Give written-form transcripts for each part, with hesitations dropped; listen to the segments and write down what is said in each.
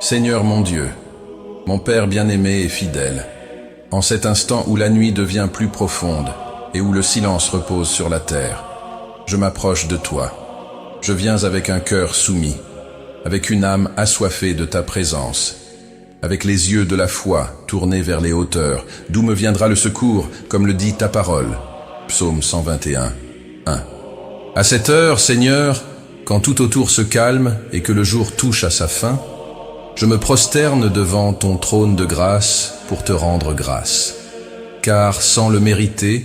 Seigneur mon Dieu, mon Père bien-aimé et fidèle, en cet instant où la nuit devient plus profonde et où le silence repose sur la terre, je m'approche de toi. Je viens avec un cœur soumis, avec une âme assoiffée de ta présence, avec les yeux de la foi tournés vers les hauteurs, d'où me viendra le secours, comme le dit ta parole. Psaume 121, 1. À cette heure, Seigneur, quand tout autour se calme et que le jour touche à sa fin, je me prosterne devant ton trône de grâce pour te rendre grâce. Car sans le mériter,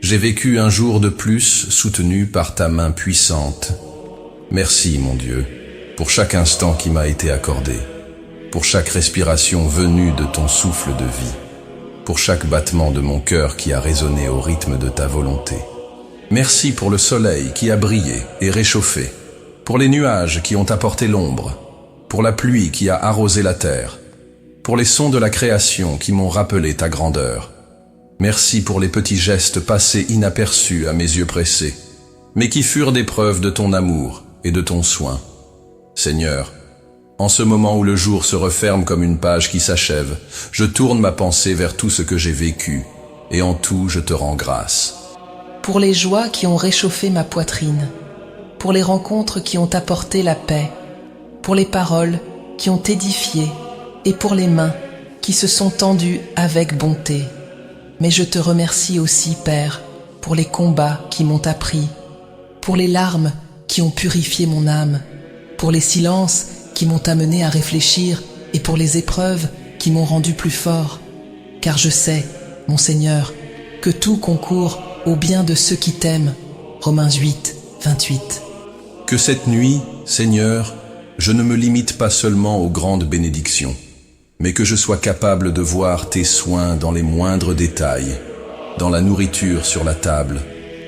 j'ai vécu un jour de plus soutenu par ta main puissante. Merci, mon Dieu, pour chaque instant qui m'a été accordé, pour chaque respiration venue de ton souffle de vie, pour chaque battement de mon cœur qui a résonné au rythme de ta volonté. Merci pour le soleil qui a brillé et réchauffé, pour les nuages qui ont apporté l'ombre, pour la pluie qui a arrosé la terre, pour les sons de la création qui m'ont rappelé ta grandeur. Merci pour les petits gestes passés inaperçus à mes yeux pressés, mais qui furent des preuves de ton amour et de ton soin. Seigneur, en ce moment où le jour se referme comme une page qui s'achève, je tourne ma pensée vers tout ce que j'ai vécu, et en tout je te rends grâce. Pour les joies qui ont réchauffé ma poitrine, pour les rencontres qui ont apporté la paix, pour les paroles qui ont édifié et pour les mains qui se sont tendues avec bonté. Mais je te remercie aussi, Père, pour les combats qui m'ont appris, pour les larmes qui ont purifié mon âme, pour les silences qui m'ont amené à réfléchir et pour les épreuves qui m'ont rendu plus fort. Car je sais, mon Seigneur, que tout concourt au bien de ceux qui t'aiment. Romains 8, 28. Que cette nuit, Seigneur, je ne me limite pas seulement aux grandes bénédictions, mais que je sois capable de voir tes soins dans les moindres détails, dans la nourriture sur la table,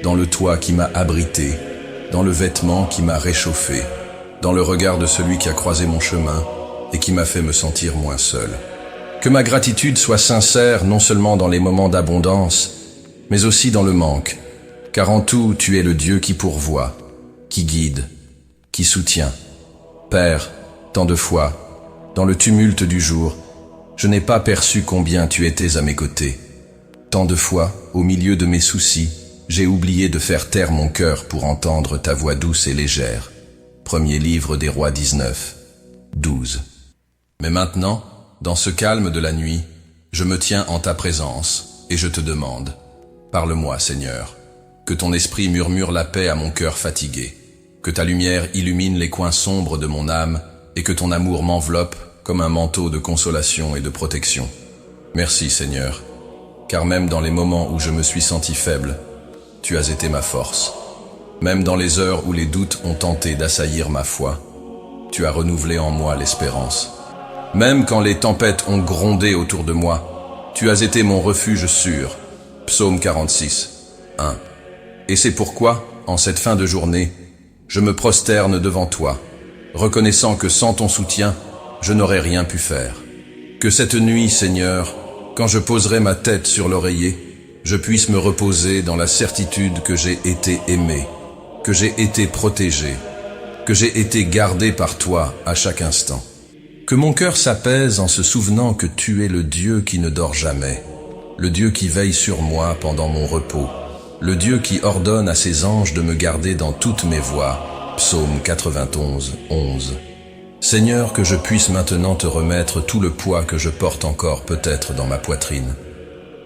dans le toit qui m'a abrité, dans le vêtement qui m'a réchauffé, dans le regard de celui qui a croisé mon chemin et qui m'a fait me sentir moins seul. Que ma gratitude soit sincère non seulement dans les moments d'abondance, mais aussi dans le manque, car en tout tu es le Dieu qui pourvoit, qui guide, qui soutient. Père, tant de fois, dans le tumulte du jour, je n'ai pas perçu combien tu étais à mes côtés. Tant de fois, au milieu de mes soucis, j'ai oublié de faire taire mon cœur pour entendre ta voix douce et légère. Premier livre des Rois 19, 12. Mais maintenant, dans ce calme de la nuit, je me tiens en ta présence et je te demande, parle-moi, Seigneur, que ton esprit murmure la paix à mon cœur fatigué, que ta lumière illumine les coins sombres de mon âme et que ton amour m'enveloppe comme un manteau de consolation et de protection. Merci, Seigneur, car même dans les moments où je me suis senti faible, tu as été ma force. Même dans les heures où les doutes ont tenté d'assaillir ma foi, tu as renouvelé en moi l'espérance. Même quand les tempêtes ont grondé autour de moi, tu as été mon refuge sûr. Psaume 46, 1. Et c'est pourquoi, en cette fin de journée, je me prosterne devant toi, reconnaissant que sans ton soutien, je n'aurais rien pu faire. Que cette nuit, Seigneur, quand je poserai ma tête sur l'oreiller, je puisse me reposer dans la certitude que j'ai été aimé, que j'ai été protégé, que j'ai été gardé par toi à chaque instant. Que mon cœur s'apaise en se souvenant que tu es le Dieu qui ne dort jamais, le Dieu qui veille sur moi pendant mon repos, le Dieu qui ordonne à ses anges de me garder dans toutes mes voies. Psaume 91, 11. Seigneur, que je puisse maintenant te remettre tout le poids que je porte encore peut-être dans ma poitrine,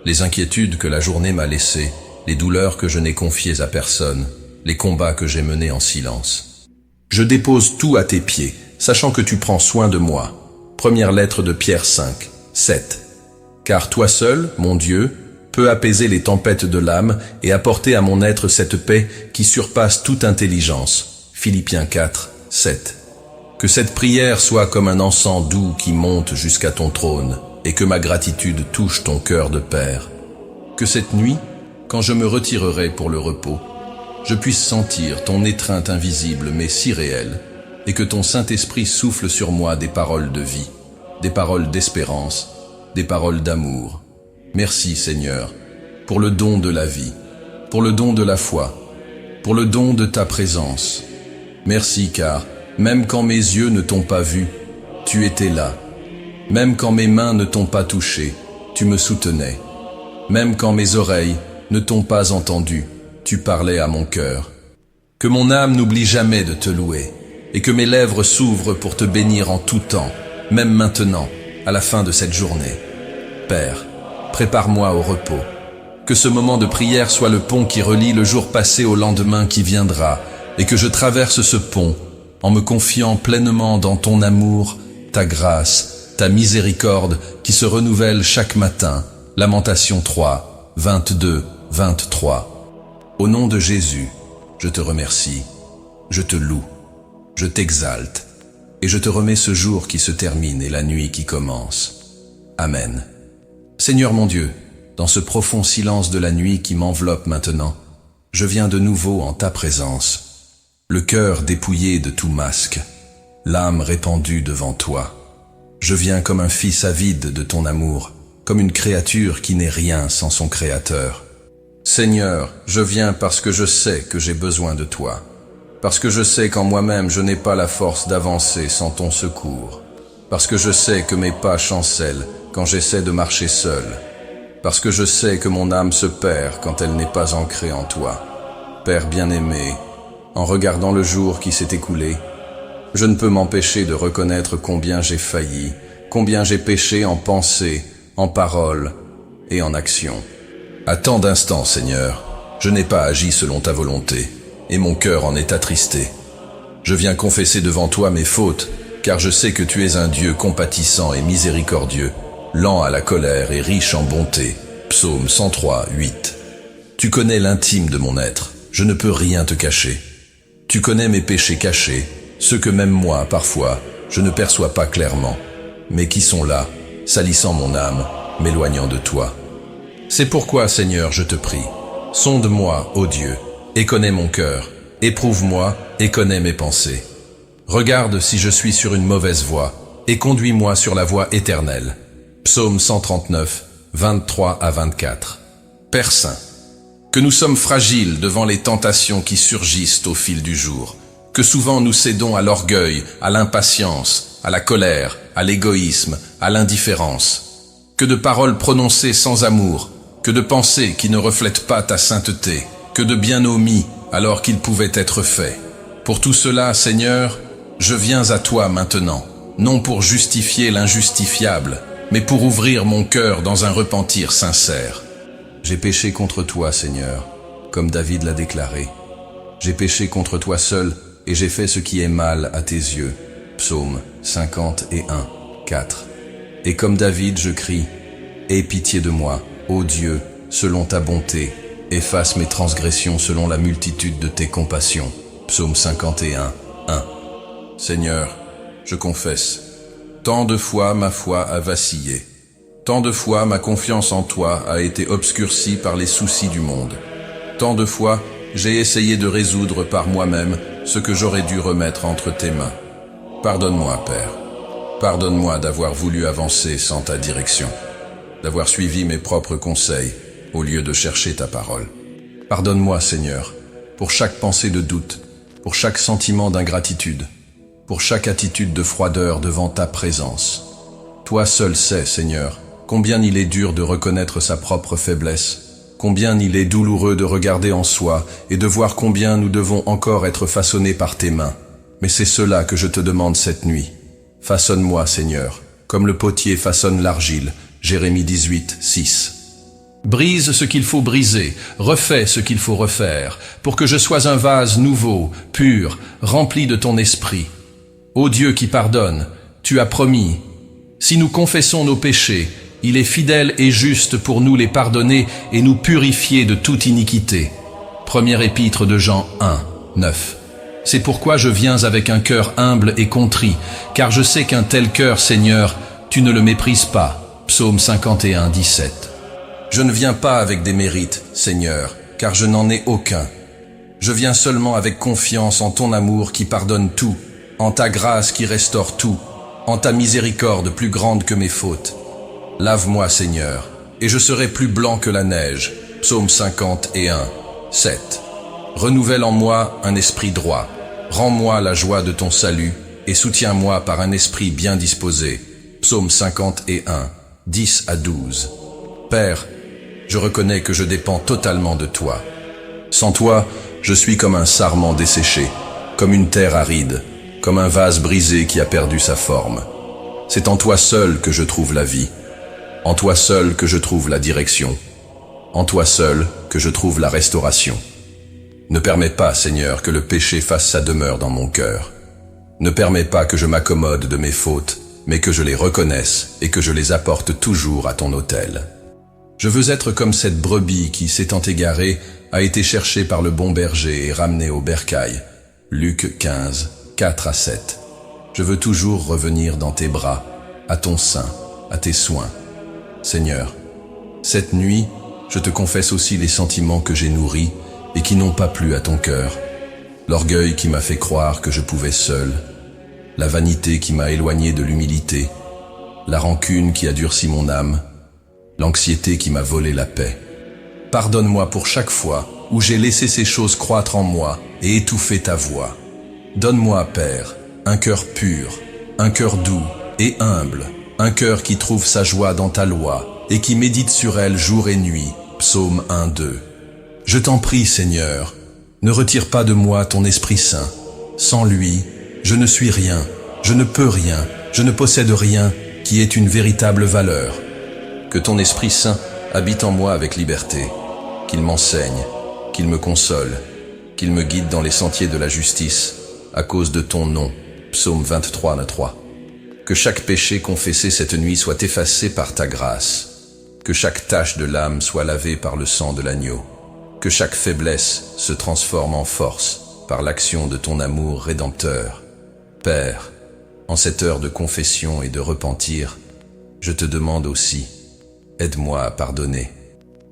les inquiétudes que la journée m'a laissées, les douleurs que je n'ai confiées à personne, les combats que j'ai menés en silence. Je dépose tout à tes pieds, sachant que tu prends soin de moi. Première lettre de Pierre 5, 7. Car toi seul, mon Dieu, peux apaiser les tempêtes de l'âme et apporter à mon être cette paix qui surpasse toute intelligence. Philippiens 4, 7. Que cette prière soit comme un encens doux qui monte jusqu'à ton trône et que ma gratitude touche ton cœur de Père. Que cette nuit, quand je me retirerai pour le repos, je puisse sentir ton étreinte invisible mais si réelle et que ton Saint-Esprit souffle sur moi des paroles de vie, des paroles d'espérance, des paroles d'amour. Merci, Seigneur, pour le don de la vie, pour le don de la foi, pour le don de ta présence. Merci car, même quand mes yeux ne t'ont pas vu, tu étais là. Même quand mes mains ne t'ont pas touché, tu me soutenais. Même quand mes oreilles ne t'ont pas entendu, tu parlais à mon cœur. Que mon âme n'oublie jamais de te louer, et que mes lèvres s'ouvrent pour te bénir en tout temps, même maintenant, à la fin de cette journée. Père, prépare-moi au repos. Que ce moment de prière soit le pont qui relie le jour passé au lendemain qui viendra, et que je traverse ce pont en me confiant pleinement dans ton amour, ta grâce, ta miséricorde qui se renouvelle chaque matin. Lamentation 3, 22, 23. Au nom de Jésus, je te remercie, je te loue, je t'exalte, et je te remets ce jour qui se termine et la nuit qui commence. Amen. Seigneur mon Dieu, dans ce profond silence de la nuit qui m'enveloppe maintenant, je viens de nouveau en ta présence, le cœur dépouillé de tout masque, l'âme répandue devant toi. Je viens comme un fils avide de ton amour, comme une créature qui n'est rien sans son Créateur. Seigneur, je viens parce que je sais que j'ai besoin de toi, parce que je sais qu'en moi-même je n'ai pas la force d'avancer sans ton secours, parce que je sais que mes pas chancellent quand j'essaie de marcher seul, parce que je sais que mon âme se perd quand elle n'est pas ancrée en toi. Père bien-aimé, en regardant le jour qui s'est écoulé, je ne peux m'empêcher de reconnaître combien j'ai failli, combien j'ai péché en pensée, en parole et en action. À tant d'instants, Seigneur, je n'ai pas agi selon ta volonté, et mon cœur en est attristé. Je viens confesser devant toi mes fautes, car je sais que tu es un Dieu compatissant et miséricordieux, lent à la colère et riche en bonté. Psaume 103, 8. Tu connais l'intime de mon être, je ne peux rien te cacher. Tu connais mes péchés cachés, ceux que même moi, parfois, je ne perçois pas clairement, mais qui sont là, salissant mon âme, m'éloignant de toi. C'est pourquoi, Seigneur, je te prie, sonde-moi, ô Dieu, et connais mon cœur, éprouve-moi et connais mes pensées. Regarde si je suis sur une mauvaise voie, et conduis-moi sur la voie éternelle. Psaume 139, 23 à 24. Père Saint, que nous sommes fragiles devant les tentations qui surgissent au fil du jour, que souvent nous cédons à l'orgueil, à l'impatience, à la colère, à l'égoïsme, à l'indifférence. Que de paroles prononcées sans amour, que de pensées qui ne reflètent pas ta sainteté, que de bien omis alors qu'ils pouvaient être faits. Pour tout cela, Seigneur, je viens à toi maintenant, non pour justifier l'injustifiable, mais pour ouvrir mon cœur dans un repentir sincère. J'ai péché contre toi, Seigneur, comme David l'a déclaré. J'ai péché contre toi seul, et j'ai fait ce qui est mal à tes yeux. Psaume 51, 4. Et comme David, je crie, « Aie pitié de moi, ô Dieu, selon ta bonté, efface mes transgressions selon la multitude de tes compassions. » Psaume 51, 1. Seigneur, je confesse, tant de fois ma foi a vacillé, tant de fois ma confiance en toi a été obscurcie par les soucis du monde, tant de fois j'ai essayé de résoudre par moi-même ce que j'aurais dû remettre entre tes mains. Pardonne-moi, Père. Pardonne-moi d'avoir voulu avancer sans ta direction, d'avoir suivi mes propres conseils au lieu de chercher ta parole. Pardonne-moi, Seigneur, pour chaque pensée de doute, pour chaque sentiment d'ingratitude, pour chaque attitude de froideur devant ta présence. Toi seul sais, Seigneur, combien il est dur de reconnaître sa propre faiblesse, combien il est douloureux de regarder en soi et de voir combien nous devons encore être façonnés par tes mains. Mais c'est cela que je te demande cette nuit. Façonne-moi, Seigneur, comme le potier façonne l'argile. Jérémie 18, 6. Brise ce qu'il faut briser, refais ce qu'il faut refaire, pour que je sois un vase nouveau, pur, rempli de ton esprit. Ô Dieu qui pardonne, tu as promis. Si nous confessons nos péchés, il est fidèle et juste pour nous les pardonner et nous purifier de toute iniquité. Première épître de Jean 1, 9. C'est pourquoi je viens avec un cœur humble et contrit, car je sais qu'un tel cœur, Seigneur, tu ne le méprises pas. Psaume 51, 17. Je ne viens pas avec des mérites, Seigneur, car je n'en ai aucun. Je viens seulement avec confiance en ton amour qui pardonne tout, en ta grâce qui restaure tout, en ta miséricorde plus grande que mes fautes. Lave-moi, Seigneur, et je serai plus blanc que la neige. Psaume 51, 7. Renouvelle en moi un esprit droit. Rends-moi la joie de ton salut, et soutiens-moi par un esprit bien disposé. Psaume 51, 10 à 12. Père, je reconnais que je dépends totalement de toi. Sans toi, je suis comme un sarment desséché, comme une terre aride, comme un vase brisé qui a perdu sa forme. C'est en toi seul que je trouve la vie, en toi seul que je trouve la direction, en toi seul que je trouve la restauration. Ne permets pas, Seigneur, que le péché fasse sa demeure dans mon cœur. Ne permets pas que je m'accommode de mes fautes, mais que je les reconnaisse et que je les apporte toujours à ton autel. Je veux être comme cette brebis qui, s'étant égarée, a été cherchée par le bon berger et ramenée au bercail. Luc 15, 4 à 7. Je veux toujours revenir dans tes bras, à ton sein, à tes soins. Seigneur, cette nuit, je te confesse aussi les sentiments que j'ai nourris et qui n'ont pas plu à ton cœur. L'orgueil qui m'a fait croire que je pouvais seul, la vanité qui m'a éloigné de l'humilité, la rancune qui a durci mon âme, l'anxiété qui m'a volé la paix. Pardonne-moi pour chaque fois où j'ai laissé ces choses croître en moi et étouffer ta voix. Donne-moi, Père, un cœur pur, un cœur doux et humble, un cœur qui trouve sa joie dans ta loi et qui médite sur elle jour et nuit. Psaume 1, 2. Je t'en prie, Seigneur, ne retire pas de moi ton Esprit Saint. Sans lui, je ne suis rien, je ne peux rien, je ne possède rien qui ait une véritable valeur. Que ton Esprit Saint habite en moi avec liberté, qu'il m'enseigne, qu'il me console, qu'il me guide dans les sentiers de la justice, à cause de ton nom. Psaume 23, 3. Que chaque péché confessé cette nuit soit effacé par ta grâce. Que chaque tache de l'âme soit lavée par le sang de l'agneau. Que chaque faiblesse se transforme en force par l'action de ton amour rédempteur. Père, en cette heure de confession et de repentir, je te demande aussi, aide-moi à pardonner.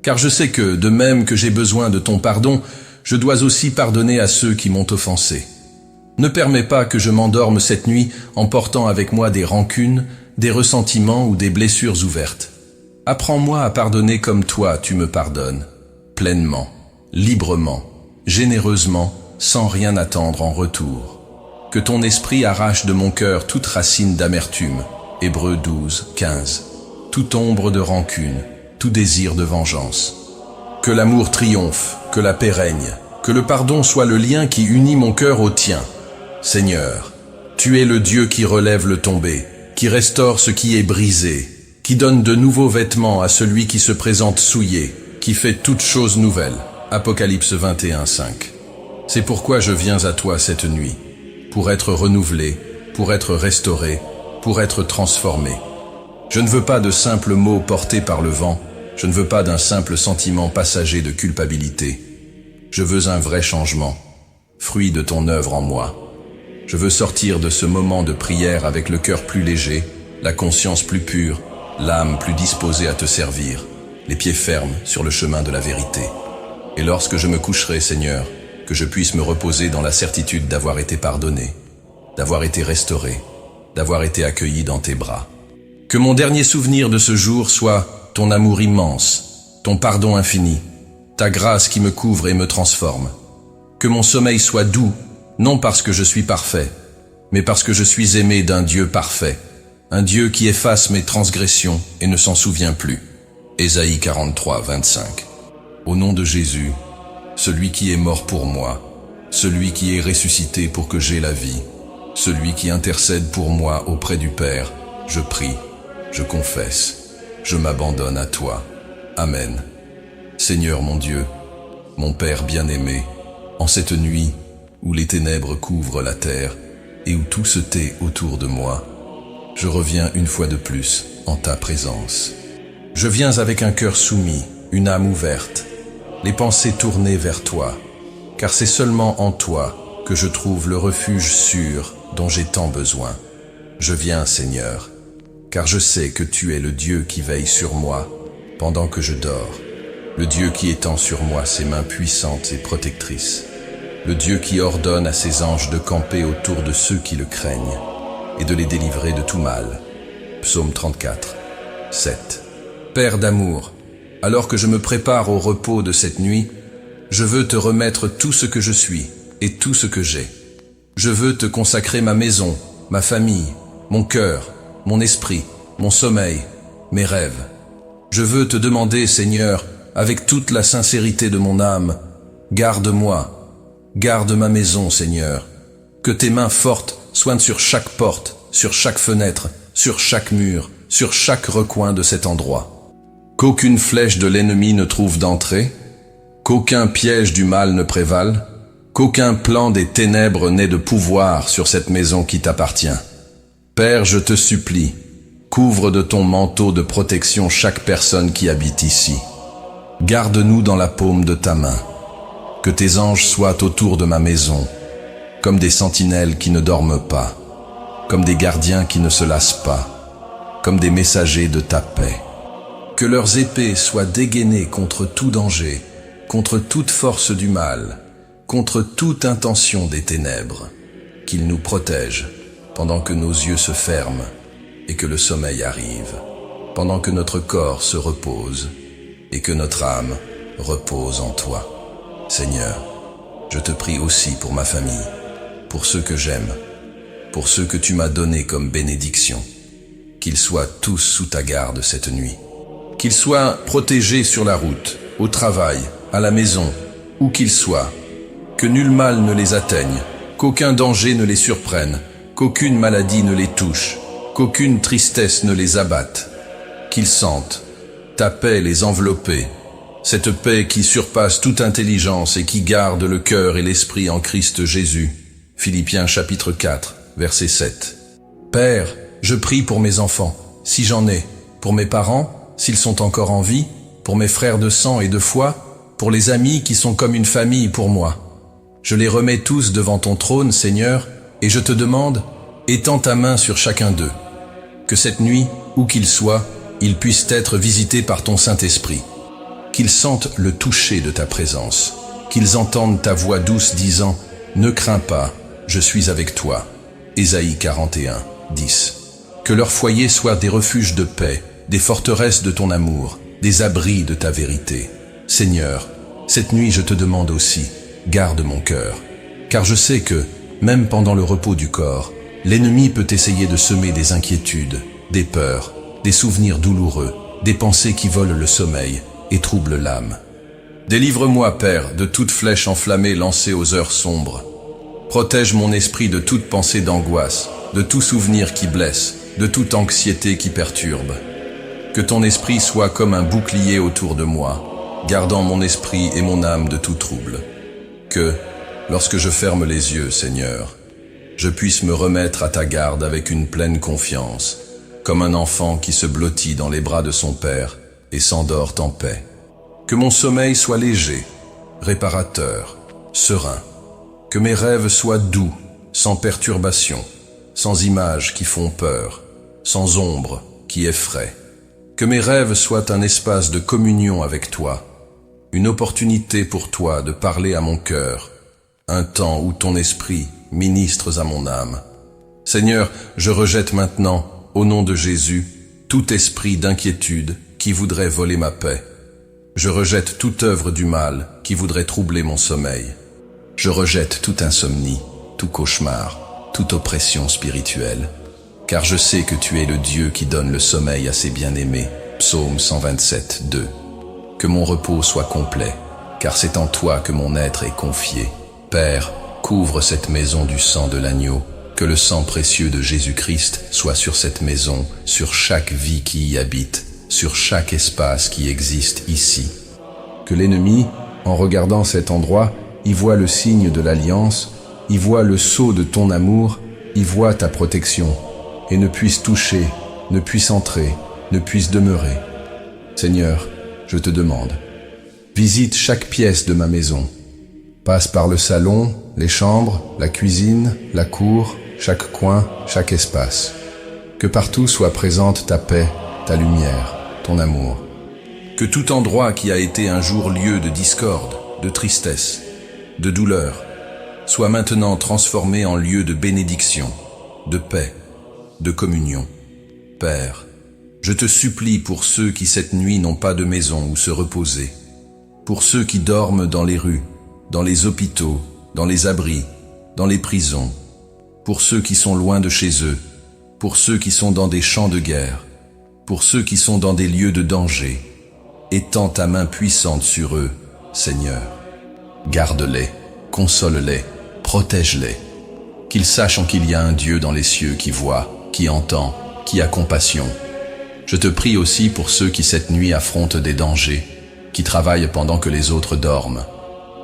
Car je sais que, de même que j'ai besoin de ton pardon, je dois aussi pardonner à ceux qui m'ont offensé. Ne permets pas que je m'endorme cette nuit en portant avec moi des rancunes, des ressentiments ou des blessures ouvertes. Apprends-moi à pardonner comme toi tu me pardonnes, pleinement, librement, généreusement, sans rien attendre en retour. Que ton esprit arrache de mon cœur toute racine d'amertume, Hébreux 12, 15, toute ombre de rancune, tout désir de vengeance. Que l'amour triomphe, que la paix règne, que le pardon soit le lien qui unit mon cœur au tien. Seigneur, tu es le Dieu qui relève le tombé, qui restaure ce qui est brisé, qui donne de nouveaux vêtements à celui qui se présente souillé, qui fait toutes choses nouvelles. Apocalypse 21, 5. C'est pourquoi je viens à toi cette nuit, pour être renouvelé, pour être restauré, pour être transformé. Je ne veux pas de simples mots portés par le vent, je ne veux pas d'un simple sentiment passager de culpabilité. Je veux un vrai changement, fruit de ton œuvre en moi. Je veux sortir de ce moment de prière avec le cœur plus léger, la conscience plus pure, l'âme plus disposée à te servir, les pieds fermes sur le chemin de la vérité. Et lorsque je me coucherai, Seigneur, que je puisse me reposer dans la certitude d'avoir été pardonné, d'avoir été restauré, d'avoir été accueilli dans tes bras. Que mon dernier souvenir de ce jour soit ton amour immense, ton pardon infini, ta grâce qui me couvre et me transforme. Que mon sommeil soit doux, non parce que je suis parfait, mais parce que je suis aimé d'un Dieu parfait, un Dieu qui efface mes transgressions et ne s'en souvient plus. Ésaïe 43, 25. Au nom de Jésus, celui qui est mort pour moi, celui qui est ressuscité pour que j'aie la vie, celui qui intercède pour moi auprès du Père, je prie, je confesse, je m'abandonne à toi. Amen. Seigneur mon Dieu, mon Père bien-aimé, en cette nuit où les ténèbres couvrent la terre et où tout se tait autour de moi, je reviens une fois de plus en ta présence. Je viens avec un cœur soumis, une âme ouverte, les pensées tournées vers toi, car c'est seulement en toi que je trouve le refuge sûr dont j'ai tant besoin. Je viens, Seigneur, car je sais que tu es le Dieu qui veille sur moi pendant que je dors, le Dieu qui étend sur moi ses mains puissantes et protectrices, le Dieu qui ordonne à ses anges de camper autour de ceux qui le craignent et de les délivrer de tout mal. Psaume 34, 7. Père d'amour, alors que je me prépare au repos de cette nuit, je veux te remettre tout ce que je suis et tout ce que j'ai. Je veux te consacrer ma maison, ma famille, mon cœur, mon esprit, mon sommeil, mes rêves. Je veux te demander, Seigneur, avec toute la sincérité de mon âme, garde-moi, garde ma maison, Seigneur. Que tes mains fortes soient sur chaque porte, sur chaque fenêtre, sur chaque mur, sur chaque recoin de cet endroit. Qu'aucune flèche de l'ennemi ne trouve d'entrée, qu'aucun piège du mal ne prévale, qu'aucun plan des ténèbres n'ait de pouvoir sur cette maison qui t'appartient. Père, je te supplie, couvre de ton manteau de protection chaque personne qui habite ici. Garde-nous dans la paume de ta main. Que tes anges soient autour de ma maison, comme des sentinelles qui ne dorment pas, comme des gardiens qui ne se lassent pas, comme des messagers de ta paix. Que leurs épées soient dégainées contre tout danger, contre toute force du mal, contre toute intention des ténèbres, qu'ils nous protègent pendant que nos yeux se ferment et que le sommeil arrive, pendant que notre corps se repose et que notre âme repose en toi. Seigneur, je te prie aussi pour ma famille, pour ceux que j'aime, pour ceux que tu m'as donnés comme bénédiction, qu'ils soient tous sous ta garde cette nuit, qu'ils soient protégés sur la route, au travail, à la maison, où qu'ils soient, que nul mal ne les atteigne, qu'aucun danger ne les surprenne, qu'aucune maladie ne les touche, qu'aucune tristesse ne les abatte, qu'ils sentent ta paix les envelopper, cette paix qui surpasse toute intelligence et qui garde le cœur et l'esprit en Christ Jésus. Philippiens chapitre 4, verset 7. Père, je prie pour mes enfants, si j'en ai, pour mes parents, s'ils sont encore en vie, pour mes frères de sang et de foi, pour les amis qui sont comme une famille pour moi. Je les remets tous devant ton trône, Seigneur, et je te demande, étends ta main sur chacun d'eux. Que cette nuit, où qu'ils soient, ils puissent être visités par ton Saint-Esprit. Qu'ils sentent le toucher de ta présence, qu'ils entendent ta voix douce disant « Ne crains pas, je suis avec toi ». Ésaïe 41, 10. Que leur foyer soit des refuges de paix, des forteresses de ton amour, des abris de ta vérité. Seigneur, cette nuit je te demande aussi, garde mon cœur, car je sais que, même pendant le repos du corps, l'ennemi peut essayer de semer des inquiétudes, des peurs, des souvenirs douloureux, des pensées qui volent le sommeil et troublent l'âme. Délivre-moi, Père, de toute flèche enflammée lancée aux heures sombres. Protège mon esprit de toute pensée d'angoisse, de tout souvenir qui blesse, de toute anxiété qui perturbe. Que ton esprit soit comme un bouclier autour de moi, gardant mon esprit et mon âme de tout trouble. Que, lorsque je ferme les yeux, Seigneur, je puisse me remettre à ta garde avec une pleine confiance, comme un enfant qui se blottit dans les bras de son père et s'endort en paix. Que mon sommeil soit léger, réparateur, serein. Que mes rêves soient doux, sans perturbation, sans images qui font peur, sans ombre qui effraie. Que mes rêves soient un espace de communion avec toi, une opportunité pour toi de parler à mon cœur, un temps où ton esprit ministres à mon âme. Seigneur, je rejette maintenant, au nom de Jésus, tout esprit d'inquiétude qui voudrait voler ma paix. Je rejette toute œuvre du mal qui voudrait troubler mon sommeil. Je rejette toute insomnie, tout cauchemar, toute oppression spirituelle, car je sais que tu es le Dieu qui donne le sommeil à ses bien-aimés. Psaume 127, 2. Que mon repos soit complet, car c'est en toi que mon être est confié. Père, couvre cette maison du sang de l'agneau, que le sang précieux de Jésus-Christ soit sur cette maison, sur chaque vie qui y habite, sur chaque espace qui existe ici. Que l'ennemi, en regardant cet endroit, y voit le signe de l'alliance, y voit le sceau de ton amour, y voit ta protection, et ne puisse toucher, ne puisse entrer, ne puisse demeurer. Seigneur, je te demande, visite chaque pièce de ma maison, passe par le salon, les chambres, la cuisine, la cour, chaque coin, chaque espace. Que partout soit présente ta paix, ta lumière, ton amour. Que tout endroit qui a été un jour lieu de discorde, de tristesse, de douleur, soit maintenant transformé en lieu de bénédiction, de paix, de communion. Père, je te supplie pour ceux qui cette nuit n'ont pas de maison où se reposer, pour ceux qui dorment dans les rues, dans les hôpitaux, dans les abris, dans les prisons, pour ceux qui sont loin de chez eux, pour ceux qui sont dans des champs de guerre, pour ceux qui sont dans des lieux de danger. Étends ta main puissante sur eux, Seigneur. Garde-les, console-les, protège-les. Qu'ils sachent qu'il y a un Dieu dans les cieux qui voit, qui entend, qui a compassion. Je te prie aussi pour ceux qui cette nuit affrontent des dangers, qui travaillent pendant que les autres dorment.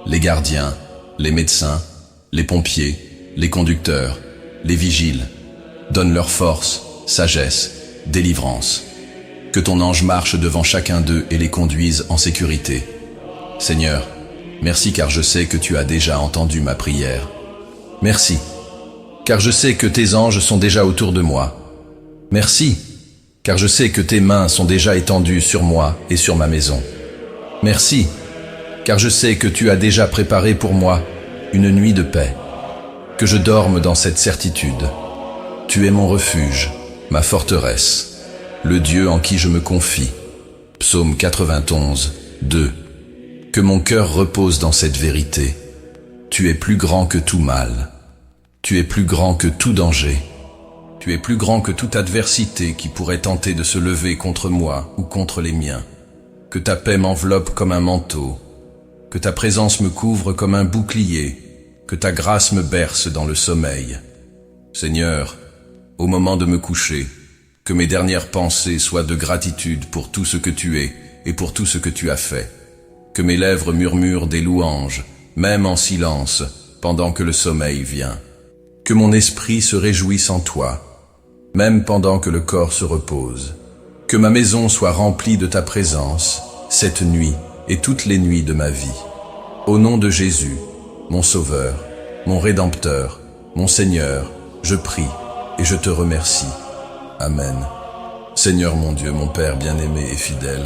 Les gardiens, les médecins, les pompiers, les conducteurs, les vigiles. Donne leur force, sagesse, délivrance. Que ton ange marche devant chacun d'eux et les conduise en sécurité. Seigneur, merci car je sais que tu as déjà entendu ma prière. Merci, car je sais que tes anges sont déjà autour de moi. Merci, car je sais que tes mains sont déjà étendues sur moi et sur ma maison. Merci, car je sais que tu as déjà préparé pour moi une nuit de paix. Que je dorme dans cette certitude. Tu es mon refuge, ma forteresse, le Dieu en qui je me confie. Psaume 91, 2. Que mon cœur repose dans cette vérité. Tu es plus grand que tout mal. Tu es plus grand que tout danger. Tu es plus grand que toute adversité qui pourrait tenter de se lever contre moi ou contre les miens. Que ta paix m'enveloppe comme un manteau. Que ta présence me couvre comme un bouclier. Que ta grâce me berce dans le sommeil. Seigneur, au moment de me coucher, que mes dernières pensées soient de gratitude pour tout ce que tu es et pour tout ce que tu as fait. Que mes lèvres murmurent des louanges, même en silence, pendant que le sommeil vient. Que mon esprit se réjouisse en toi, même pendant que le corps se repose. Que ma maison soit remplie de ta présence, cette nuit et toutes les nuits de ma vie. Au nom de Jésus, mon Sauveur, mon Rédempteur, mon Seigneur, je prie et je te remercie. Amen. Seigneur mon Dieu, mon Père bien-aimé et fidèle,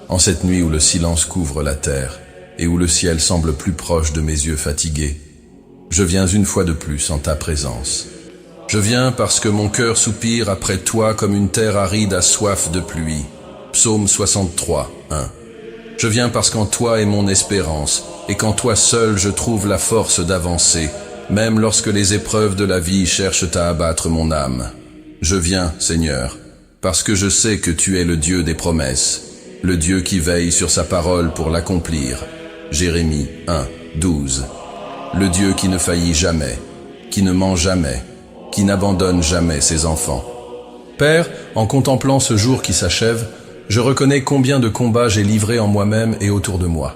en cette nuit où le silence couvre la terre et où le ciel semble plus proche de mes yeux fatigués, je viens une fois de plus en ta présence. Je viens parce que mon cœur soupire après toi comme une terre aride a soif de pluie. Psaume 63, 1. Je viens parce qu'en toi est mon espérance, et qu'en toi seul je trouve la force d'avancer, même lorsque les épreuves de la vie cherchent à abattre mon âme. Je viens, Seigneur, parce que je sais que tu es le Dieu des promesses, le Dieu qui veille sur sa parole pour l'accomplir. Jérémie 1, 12. Le Dieu qui ne faillit jamais, qui ne ment jamais, qui n'abandonne jamais ses enfants. Père, en contemplant ce jour qui s'achève, je reconnais combien de combats j'ai livrés en moi-même et autour de moi.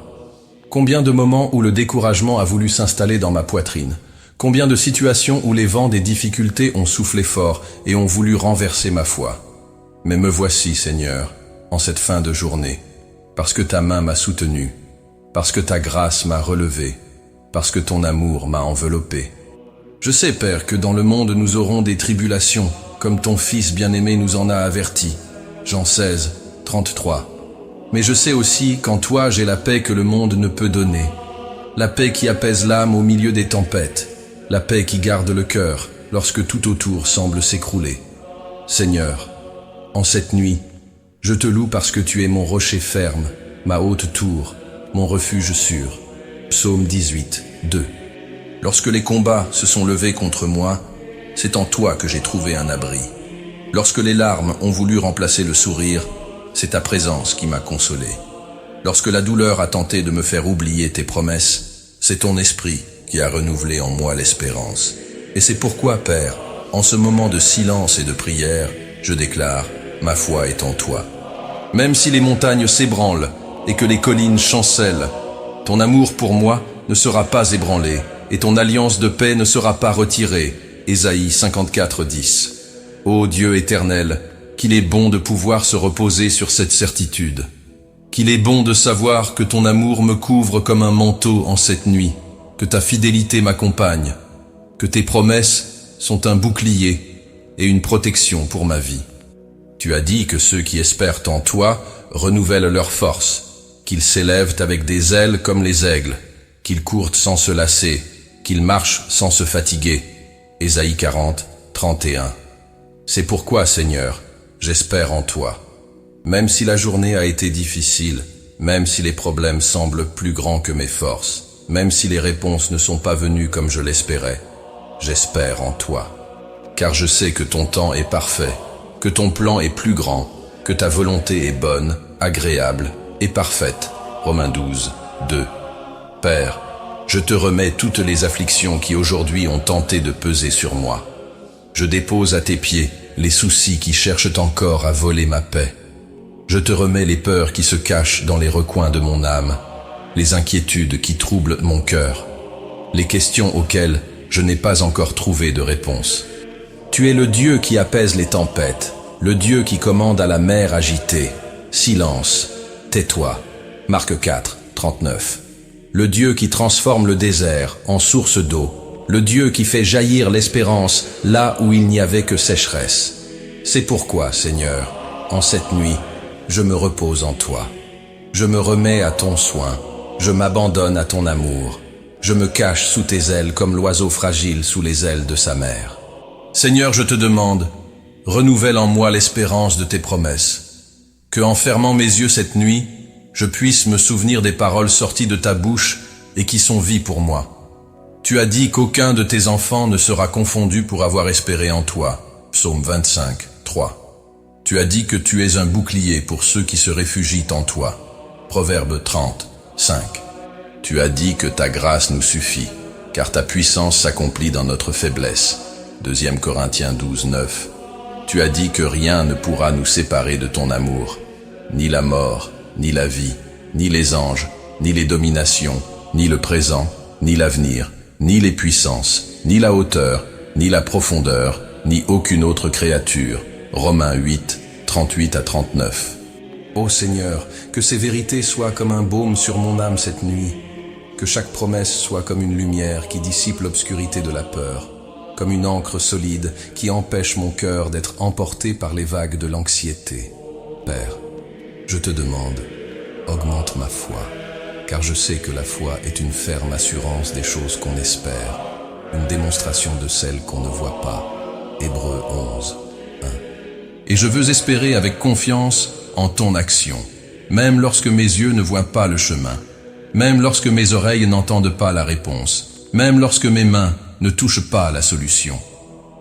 Combien de moments où le découragement a voulu s'installer dans ma poitrine. Combien de situations où les vents des difficultés ont soufflé fort et ont voulu renverser ma foi. Mais me voici, Seigneur, en cette fin de journée, parce que ta main m'a soutenu, parce que ta grâce m'a relevé, parce que ton amour m'a enveloppé. Je sais, Père, que dans le monde nous aurons des tribulations, comme ton Fils bien-aimé nous en a avertis. Jean 16, 33. Mais je sais aussi qu'en toi j'ai la paix que le monde ne peut donner. La paix qui apaise l'âme au milieu des tempêtes. La paix qui garde le cœur lorsque tout autour semble s'écrouler. Seigneur, en cette nuit, je te loue parce que tu es mon rocher ferme, ma haute tour, mon refuge sûr. Psaume 18, 2. Lorsque les combats se sont levés contre moi, c'est en toi que j'ai trouvé un abri. Lorsque les larmes ont voulu remplacer le sourire, c'est ta présence qui m'a consolé. Lorsque la douleur a tenté de me faire oublier tes promesses, c'est ton esprit qui a renouvelé en moi l'espérance. Et c'est pourquoi, Père, en ce moment de silence et de prière, je déclare, ma foi est en toi. Même si les montagnes s'ébranlent et que les collines chancellent, ton amour pour moi ne sera pas ébranlé et ton alliance de paix ne sera pas retirée. Ésaïe 54, 10. Ô Dieu éternel, qu'il est bon de pouvoir se reposer sur cette certitude. Qu'il est bon de savoir que ton amour me couvre comme un manteau en cette nuit, que ta fidélité m'accompagne, que tes promesses sont un bouclier et une protection pour ma vie. Tu as dit que ceux qui espèrent en toi renouvellent leur force, qu'ils s'élèvent avec des ailes comme les aigles, qu'ils courent sans se lasser, qu'ils marchent sans se fatiguer. Ésaïe 40, 31. C'est pourquoi, Seigneur, j'espère en toi. Même si la journée a été difficile, même si les problèmes semblent plus grands que mes forces, même si les réponses ne sont pas venues comme je l'espérais, j'espère en toi. Car je sais que ton temps est parfait, que ton plan est plus grand, que ta volonté est bonne, agréable et parfaite. Romains 12, 2. Père, je te remets toutes les afflictions qui aujourd'hui ont tenté de peser sur moi. Je dépose à tes pieds les soucis qui cherchent encore à voler ma paix. Je te remets les peurs qui se cachent dans les recoins de mon âme, les inquiétudes qui troublent mon cœur, les questions auxquelles je n'ai pas encore trouvé de réponse. Tu es le Dieu qui apaise les tempêtes, le Dieu qui commande à la mer agitée. Silence, tais-toi. Marc 4, 39. Le Dieu qui transforme le désert en source d'eau, le Dieu qui fait jaillir l'espérance là où il n'y avait que sécheresse. C'est pourquoi, Seigneur, en cette nuit, je me repose en toi. Je me remets à ton soin, je m'abandonne à ton amour. Je me cache sous tes ailes comme l'oiseau fragile sous les ailes de sa mère. Seigneur, je te demande, renouvelle en moi l'espérance de tes promesses. Que en fermant mes yeux cette nuit, je puisse me souvenir des paroles sorties de ta bouche et qui sont vie pour moi. Tu as dit qu'aucun de tes enfants ne sera confondu pour avoir espéré en toi. Psaume 25, 3. Tu as dit que tu es un bouclier pour ceux qui se réfugient en toi. Proverbe 30, 5. Tu as dit que ta grâce nous suffit, car ta puissance s'accomplit dans notre faiblesse. 2 Corinthiens 12, 9. Tu as dit que rien ne pourra nous séparer de ton amour, ni la mort, ni la vie, ni les anges, ni les dominations, ni le présent, ni l'avenir, ni les puissances, ni la hauteur, ni la profondeur, ni aucune autre créature. Romains 8, 38 à 39. Ô Seigneur, que ces vérités soient comme un baume sur mon âme cette nuit, que chaque promesse soit comme une lumière qui dissipe l'obscurité de la peur, comme une encre solide qui empêche mon cœur d'être emporté par les vagues de l'anxiété. Père, je te demande, augmente ma foi, car je sais que la foi est une ferme assurance des choses qu'on espère, une démonstration de celles qu'on ne voit pas. Hébreux 11, 1. Et je veux espérer avec confiance en ton action, même lorsque mes yeux ne voient pas le chemin, même lorsque mes oreilles n'entendent pas la réponse, même lorsque mes mains ne touchent pas la solution.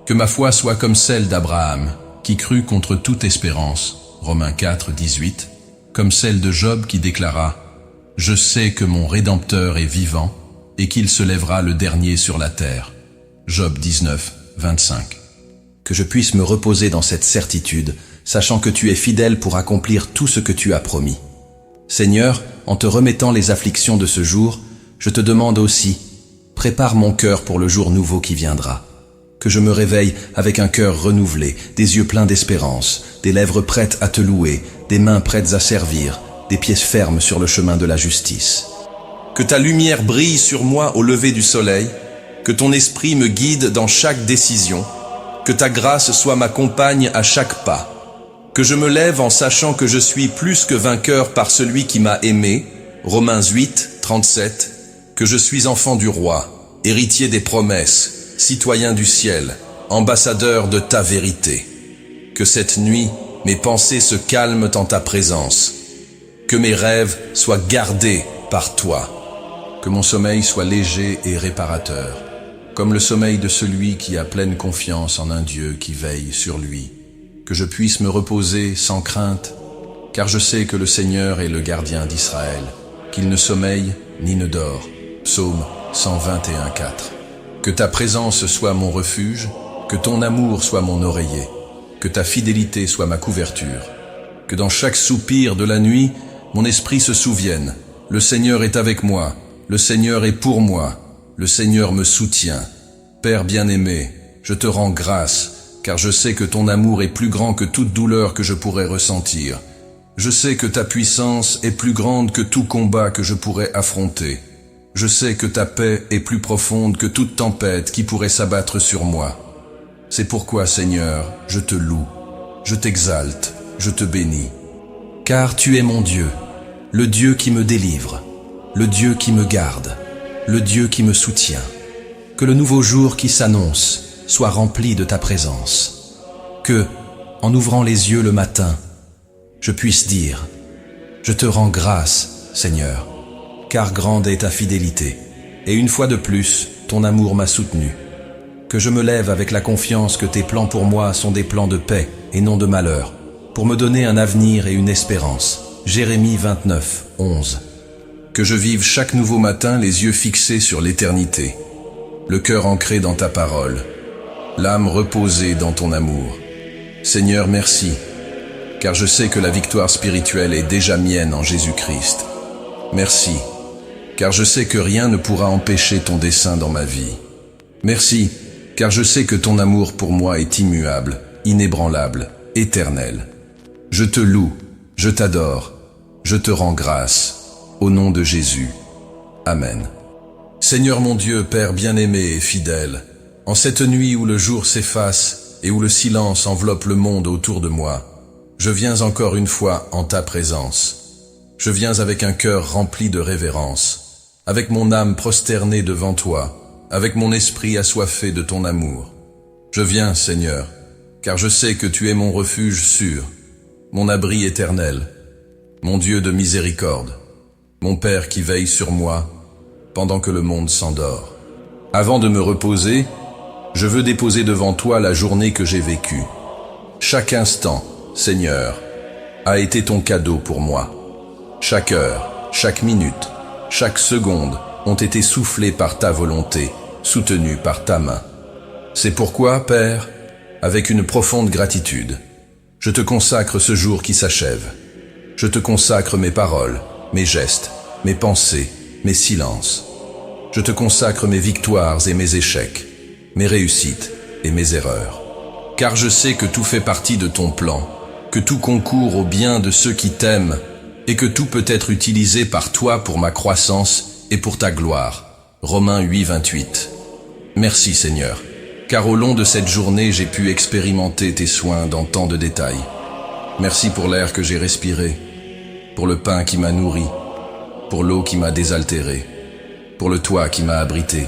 Que ma foi soit comme celle d'Abraham, qui crut contre toute espérance, Romains 4, 18, comme celle de Job qui déclara « Je sais que mon Rédempteur est vivant et qu'il se lèvera le dernier sur la terre » Job 19, 25. Que je puisse me reposer dans cette certitude, sachant que tu es fidèle pour accomplir tout ce que tu as promis. Seigneur, en te remettant les afflictions de ce jour, je te demande aussi, prépare mon cœur pour le jour nouveau qui viendra. Que je me réveille avec un cœur renouvelé, des yeux pleins d'espérance, des lèvres prêtes à te louer, des mains prêtes à servir, des pieds fermes sur le chemin de la justice. Que ta lumière brille sur moi au lever du soleil, que ton esprit me guide dans chaque décision, que ta grâce soit ma compagne à chaque pas, que je me lève en sachant que je suis plus que vainqueur par celui qui m'a aimé, Romains 8, 37, que je suis enfant du roi, héritier des promesses, citoyen du ciel, ambassadeur de ta vérité. Que cette nuit, mes pensées se calment en ta présence, que mes rêves soient gardés par toi, que mon sommeil soit léger et réparateur, comme le sommeil de celui qui a pleine confiance en un Dieu qui veille sur lui, que je puisse me reposer sans crainte, car je sais que le Seigneur est le gardien d'Israël, qu'il ne sommeille ni ne dort. Psaume 121, 4. Que ta présence soit mon refuge, que ton amour soit mon oreiller, que ta fidélité soit ma couverture, que dans chaque soupir de la nuit, mon esprit se souvienne, le Seigneur est avec moi, le Seigneur est pour moi, le Seigneur me soutient. Père bien-aimé, je te rends grâce, car je sais que ton amour est plus grand que toute douleur que je pourrais ressentir. Je sais que ta puissance est plus grande que tout combat que je pourrais affronter. Je sais que ta paix est plus profonde que toute tempête qui pourrait s'abattre sur moi. C'est pourquoi, Seigneur, je te loue, je t'exalte, je te bénis. Car tu es mon Dieu, le Dieu qui me délivre, le Dieu qui me garde, le Dieu qui me soutient. Que le nouveau jour qui s'annonce soit rempli de ta présence. Que, en ouvrant les yeux le matin, je puisse dire « Je te rends grâce, Seigneur, car grande est ta fidélité, et une fois de plus, ton amour m'a soutenu. » que je me lève avec la confiance que tes plans pour moi sont des plans de paix et non de malheur, pour me donner un avenir et une espérance. Jérémie 29, 11. Que je vive chaque nouveau matin les yeux fixés sur l'éternité, le cœur ancré dans ta parole, l'âme reposée dans ton amour. Seigneur, merci, car je sais que la victoire spirituelle est déjà mienne en Jésus-Christ. Merci, car je sais que rien ne pourra empêcher ton dessein dans ma vie. Merci, car je sais que ton amour pour moi est immuable, inébranlable, éternel. Je te loue, je t'adore, je te rends grâce, au nom de Jésus. Amen. Seigneur mon Dieu, Père bien-aimé et fidèle, en cette nuit où le jour s'efface et où le silence enveloppe le monde autour de moi, je viens encore une fois en ta présence. Je viens avec un cœur rempli de révérence, avec mon âme prosternée devant toi, avec mon esprit assoiffé de ton amour. Je viens, Seigneur, car je sais que tu es mon refuge sûr, mon abri éternel, mon Dieu de miséricorde, mon Père qui veille sur moi pendant que le monde s'endort. Avant de me reposer, je veux déposer devant toi la journée que j'ai vécue. Chaque instant, Seigneur, a été ton cadeau pour moi. Chaque heure, chaque minute, chaque seconde ont été soufflées par ta volonté, soutenues par ta main. C'est pourquoi, Père, avec une profonde gratitude, je te consacre ce jour qui s'achève. Je te consacre mes paroles, mes gestes, mes pensées, mes silences. Je te consacre mes victoires et mes échecs, mes réussites et mes erreurs. Car je sais que tout fait partie de ton plan, que tout concourt au bien de ceux qui t'aiment, et que tout peut être utilisé par toi pour ma croissance et pour ta gloire. Romains 8, 28. Merci Seigneur, car au long de cette journée j'ai pu expérimenter tes soins dans tant de détails. Merci pour l'air que j'ai respiré, pour le pain qui m'a nourri, pour l'eau qui m'a désaltéré, pour le toit qui m'a abrité.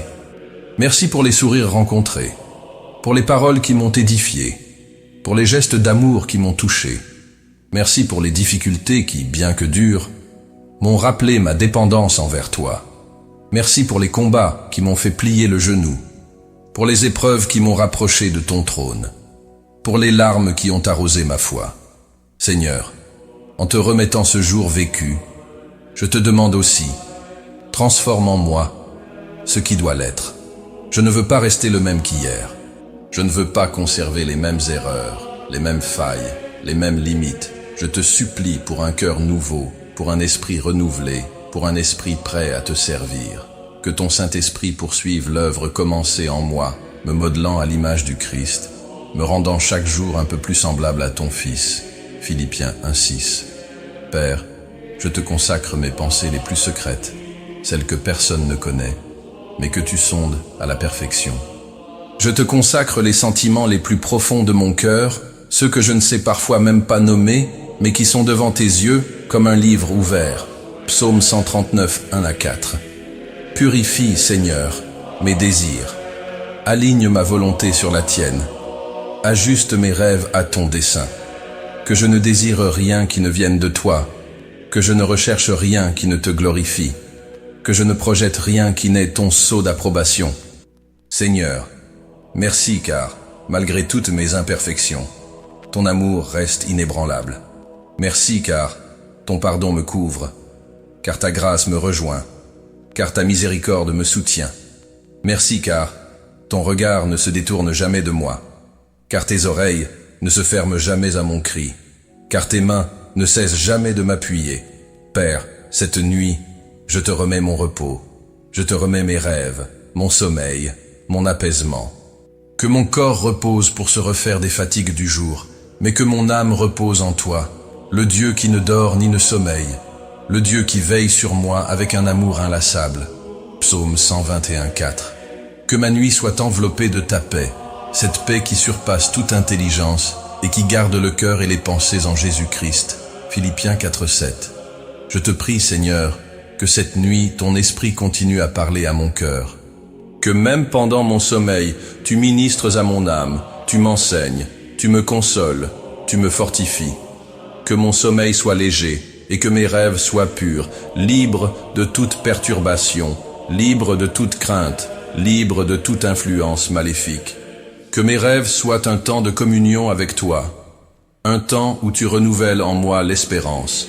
Merci pour les sourires rencontrés, pour les paroles qui m'ont édifié, pour les gestes d'amour qui m'ont touché. Merci pour les difficultés qui, bien que dures, m'ont rappelé ma dépendance envers toi. Merci pour les combats qui m'ont fait plier le genou, pour les épreuves qui m'ont rapproché de ton trône, pour les larmes qui ont arrosé ma foi. Seigneur, en te remettant ce jour vécu, je te demande aussi, transforme en moi ce qui doit l'être. Je ne veux pas rester le même qu'hier. Je ne veux pas conserver les mêmes erreurs, les mêmes failles, les mêmes limites. Je te supplie pour un cœur nouveau, pour un esprit renouvelé, pour un esprit prêt à te servir. Que ton Saint-Esprit poursuive l'œuvre commencée en moi, me modelant à l'image du Christ, me rendant chaque jour un peu plus semblable à ton Fils. Philippiens 1:6. Père, je te consacre mes pensées les plus secrètes, celles que personne ne connaît, mais que tu sondes à la perfection. Je te consacre les sentiments les plus profonds de mon cœur, ceux que je ne sais parfois même pas nommer, mais qui sont devant tes yeux comme un livre ouvert. Psaume 139, 1-4. Purifie, Seigneur, mes désirs. Aligne ma volonté sur la tienne. Ajuste mes rêves à ton dessein. Que je ne désire rien qui ne vienne de toi. Que je ne recherche rien qui ne te glorifie. Que je ne projette rien qui n'ait ton sceau d'approbation. Seigneur, merci car, malgré toutes mes imperfections, ton amour reste inébranlable. Merci car ton pardon me couvre, car ta grâce me rejoint, car ta miséricorde me soutient. Merci car ton regard ne se détourne jamais de moi, car tes oreilles ne se ferment jamais à mon cri, car tes mains ne cessent jamais de m'appuyer. Père, cette nuit, je te remets mon repos, je te remets mes rêves, mon sommeil, mon apaisement. Que mon corps repose pour se refaire des fatigues du jour, mais que mon âme repose en toi, le Dieu qui ne dort ni ne sommeille, le Dieu qui veille sur moi avec un amour inlassable. Psaume 121:4. Que ma nuit soit enveloppée de ta paix, cette paix qui surpasse toute intelligence et qui garde le cœur et les pensées en Jésus-Christ. Philippiens 4:7. Je te prie, Seigneur, que cette nuit, ton esprit continue à parler à mon cœur. Que même pendant mon sommeil, tu ministres à mon âme, tu m'enseignes, tu me consoles, tu me fortifies. Que mon sommeil soit léger et que mes rêves soient purs, libres de toute perturbation, libres de toute crainte, libres de toute influence maléfique. Que mes rêves soient un temps de communion avec toi, un temps où tu renouvelles en moi l'espérance,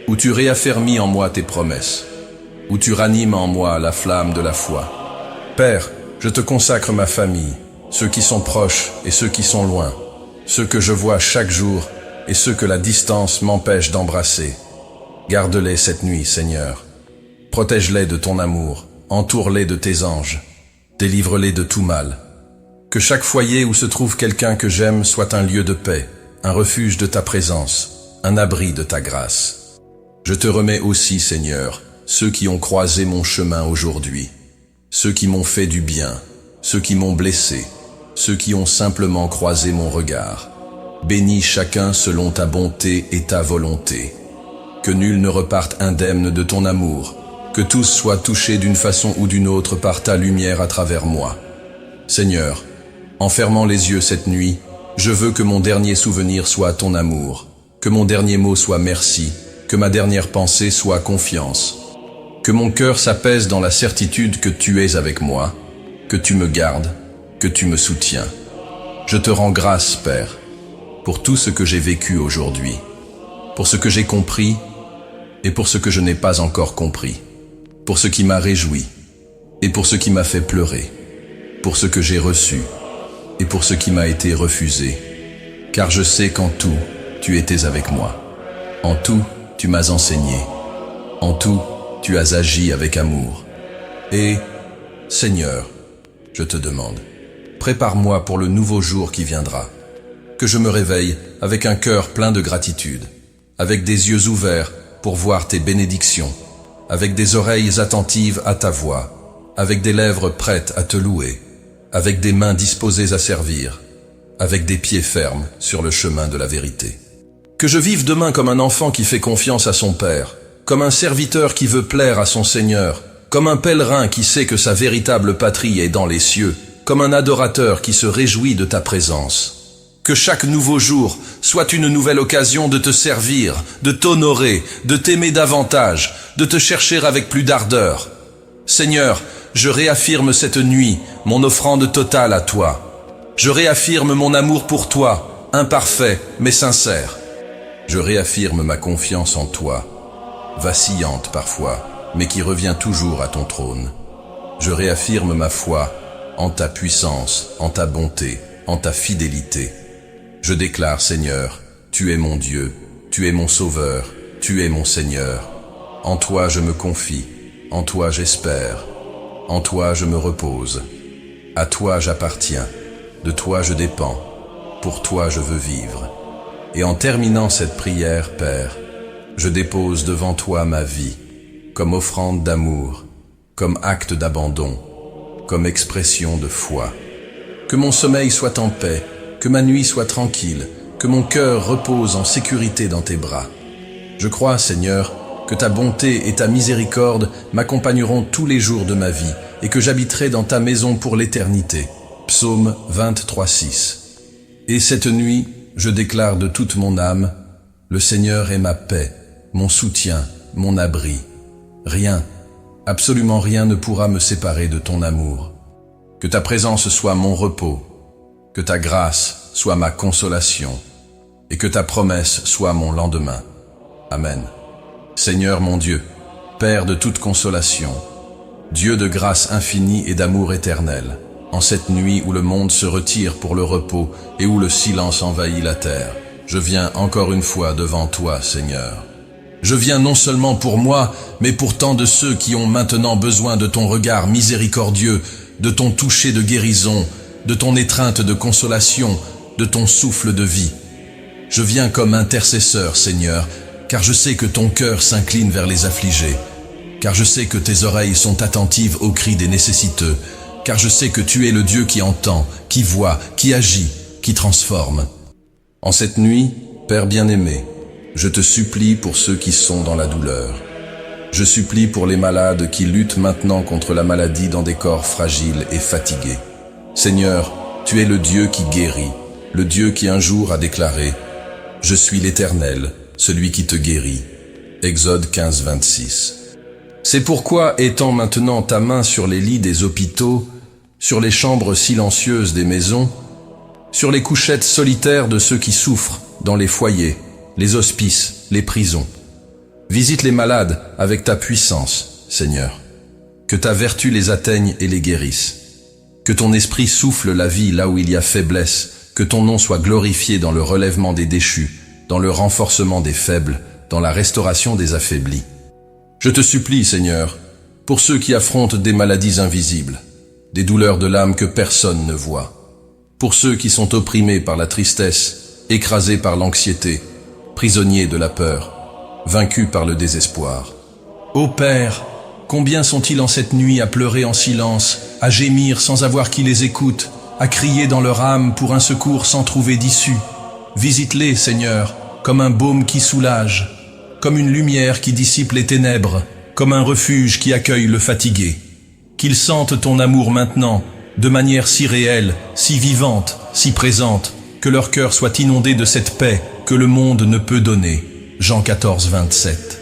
où tu réaffermis en moi tes promesses, où tu ranimes en moi la flamme de la foi. Père, je te consacre ma famille, ceux qui sont proches et ceux qui sont loin, ceux que je vois chaque jour et ceux que la distance m'empêche d'embrasser. Garde-les cette nuit, Seigneur. Protège-les de ton amour, entoure-les de tes anges, délivre-les de tout mal. Que chaque foyer où se trouve quelqu'un que j'aime soit un lieu de paix, un refuge de ta présence, un abri de ta grâce. Je te remets aussi, Seigneur, ceux qui ont croisé mon chemin aujourd'hui, ceux qui m'ont fait du bien, ceux qui m'ont blessé, ceux qui ont simplement croisé mon regard. Bénis chacun selon ta bonté et ta volonté. Que nul ne reparte indemne de ton amour, que tous soient touchés d'une façon ou d'une autre par ta lumière à travers moi. Seigneur, en fermant les yeux cette nuit, je veux que mon dernier souvenir soit ton amour, que mon dernier mot soit merci, que ma dernière pensée soit confiance. Que mon cœur s'apaise dans la certitude que tu es avec moi, que tu me gardes, que tu me soutiens. Je te rends grâce, Père, pour tout ce que j'ai vécu aujourd'hui, pour ce que j'ai compris et pour ce que je n'ai pas encore compris, pour ce qui m'a réjoui et pour ce qui m'a fait pleurer, pour ce que j'ai reçu et pour ce qui m'a été refusé, car je sais qu'en tout, tu étais avec moi. En tout, tu m'as enseigné. En tout, tu as agi avec amour. Et, Seigneur, je te demande, prépare-moi pour le nouveau jour qui viendra. Que je me réveille avec un cœur plein de gratitude, avec des yeux ouverts pour voir tes bénédictions, avec des oreilles attentives à ta voix, avec des lèvres prêtes à te louer, avec des mains disposées à servir, avec des pieds fermes sur le chemin de la vérité. Que je vive demain comme un enfant qui fait confiance à son Père, comme un serviteur qui veut plaire à son Seigneur, comme un pèlerin qui sait que sa véritable patrie est dans les cieux, comme un adorateur qui se réjouit de ta présence. Que chaque nouveau jour soit une nouvelle occasion de te servir, de t'honorer, de t'aimer davantage, de te chercher avec plus d'ardeur. Seigneur, je réaffirme cette nuit mon offrande totale à toi. Je réaffirme mon amour pour toi, imparfait mais sincère. Je réaffirme ma confiance en toi, vacillante parfois, mais qui revient toujours à ton trône. Je réaffirme ma foi en ta puissance, en ta bonté, en ta fidélité. Je déclare, Seigneur, tu es mon Dieu, tu es mon Sauveur, tu es mon Seigneur. En toi je me confie, en toi j'espère, en toi je me repose. À toi j'appartiens, de toi je dépends, pour toi je veux vivre. Et en terminant cette prière, Père, je dépose devant toi ma vie, comme offrande d'amour, comme acte d'abandon, comme expression de foi. Que mon sommeil soit en paix, que ma nuit soit tranquille, que mon cœur repose en sécurité dans tes bras. Je crois, Seigneur, que ta bonté et ta miséricorde m'accompagneront tous les jours de ma vie et que j'habiterai dans ta maison pour l'éternité. Psaume 23:6. Et cette nuit, je déclare de toute mon âme, le Seigneur est ma paix, mon soutien, mon abri. Rien, absolument rien ne pourra me séparer de ton amour. Que ta présence soit mon repos, que ta grâce soit ma consolation, et que ta promesse soit mon lendemain. Amen. Seigneur mon Dieu, Père de toute consolation, Dieu de grâce infinie et d'amour éternel, en cette nuit où le monde se retire pour le repos et où le silence envahit la terre, je viens encore une fois devant toi, Seigneur. Je viens non seulement pour moi, mais pour tant de ceux qui ont maintenant besoin de ton regard miséricordieux, de ton toucher de guérison, de ton étreinte de consolation, de ton souffle de vie. Je viens comme intercesseur, Seigneur, car je sais que ton cœur s'incline vers les affligés, car je sais que tes oreilles sont attentives aux cris des nécessiteux, car je sais que tu es le Dieu qui entend, qui voit, qui agit, qui transforme. En cette nuit, Père bien-aimé, je te supplie pour ceux qui sont dans la douleur. Je supplie pour les malades qui luttent maintenant contre la maladie dans des corps fragiles et fatigués. Seigneur, tu es le Dieu qui guérit, le Dieu qui un jour a déclaré « Je suis l'Éternel, celui qui te guérit ». Exode 15:26. C'est pourquoi, étends maintenant ta main sur les lits des hôpitaux, sur les chambres silencieuses des maisons, sur les couchettes solitaires de ceux qui souffrent, dans les foyers, les hospices, les prisons. Visite les malades avec ta puissance, Seigneur. Que ta vertu les atteigne et les guérisse. Que ton esprit souffle la vie là où il y a faiblesse, que ton nom soit glorifié dans le relèvement des déchus, dans le renforcement des faibles, dans la restauration des affaiblis. Je te supplie, Seigneur, pour ceux qui affrontent des maladies invisibles, des douleurs de l'âme que personne ne voit, pour ceux qui sont opprimés par la tristesse, écrasés par l'anxiété, prisonniers de la peur, vaincus par le désespoir. Ô Père, combien sont-ils en cette nuit à pleurer en silence, à gémir sans avoir qui les écoute, à crier dans leur âme pour un secours sans trouver d'issue. Visite-les, Seigneur, comme un baume qui soulage, comme une lumière qui dissipe les ténèbres, comme un refuge qui accueille le fatigué. Qu'ils sentent ton amour maintenant, de manière si réelle, si vivante, si présente, que leur cœur soit inondé de cette paix que le monde ne peut donner. Jean 14, 27.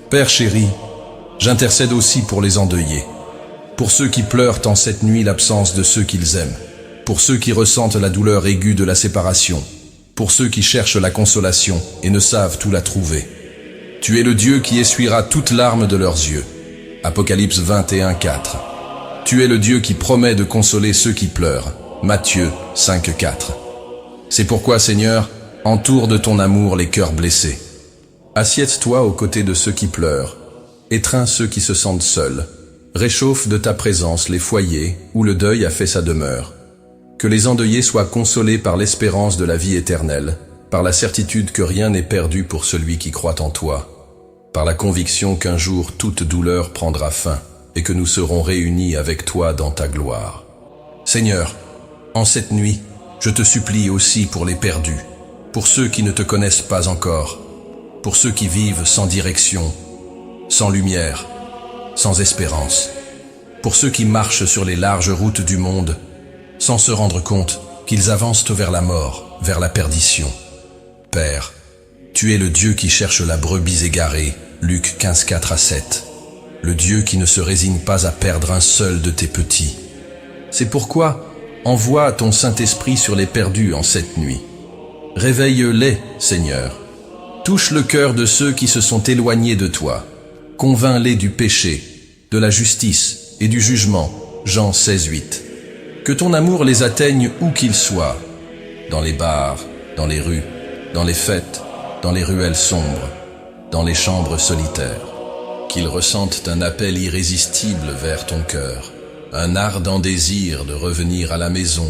Père chéri, j'intercède aussi pour les endeuillés, pour ceux qui pleurent en cette nuit l'absence de ceux qu'ils aiment, pour ceux qui ressentent la douleur aiguë de la séparation, pour ceux qui cherchent la consolation et ne savent où la trouver. Tu es le Dieu qui essuiera toute larme de leurs yeux. Apocalypse 21, 4. Tu es le Dieu qui promet de consoler ceux qui pleurent. Matthieu 5, 4. C'est pourquoi, Seigneur, entoure de ton amour les cœurs blessés. Assieds-toi aux côtés de ceux qui pleurent, étreins ceux qui se sentent seuls, réchauffe de ta présence les foyers où le deuil a fait sa demeure. Que les endeuillés soient consolés par l'espérance de la vie éternelle, par la certitude que rien n'est perdu pour celui qui croit en toi, par la conviction qu'un jour toute douleur prendra fin et que nous serons réunis avec toi dans ta gloire. Seigneur, en cette nuit, je te supplie aussi pour les perdus, pour ceux qui ne te connaissent pas encore, pour ceux qui vivent sans direction, sans lumière, sans espérance, pour ceux qui marchent sur les larges routes du monde, sans se rendre compte qu'ils avancent vers la mort, vers la perdition. Père, tu es le Dieu qui cherche la brebis égarée, Luc 15, 4 à 7. Le Dieu qui ne se résigne pas à perdre un seul de tes petits. C'est pourquoi, envoie ton Saint-Esprit sur les perdus en cette nuit. Réveille-les, Seigneur. Touche le cœur de ceux qui se sont éloignés de toi. Convainc-les du péché, de la justice et du jugement. Jean 16, 8. Que ton amour les atteigne où qu'ils soient, dans les bars, dans les rues, dans les fêtes, dans les ruelles sombres, dans les chambres solitaires. Qu'ils ressentent un appel irrésistible vers ton cœur, un ardent désir de revenir à la maison,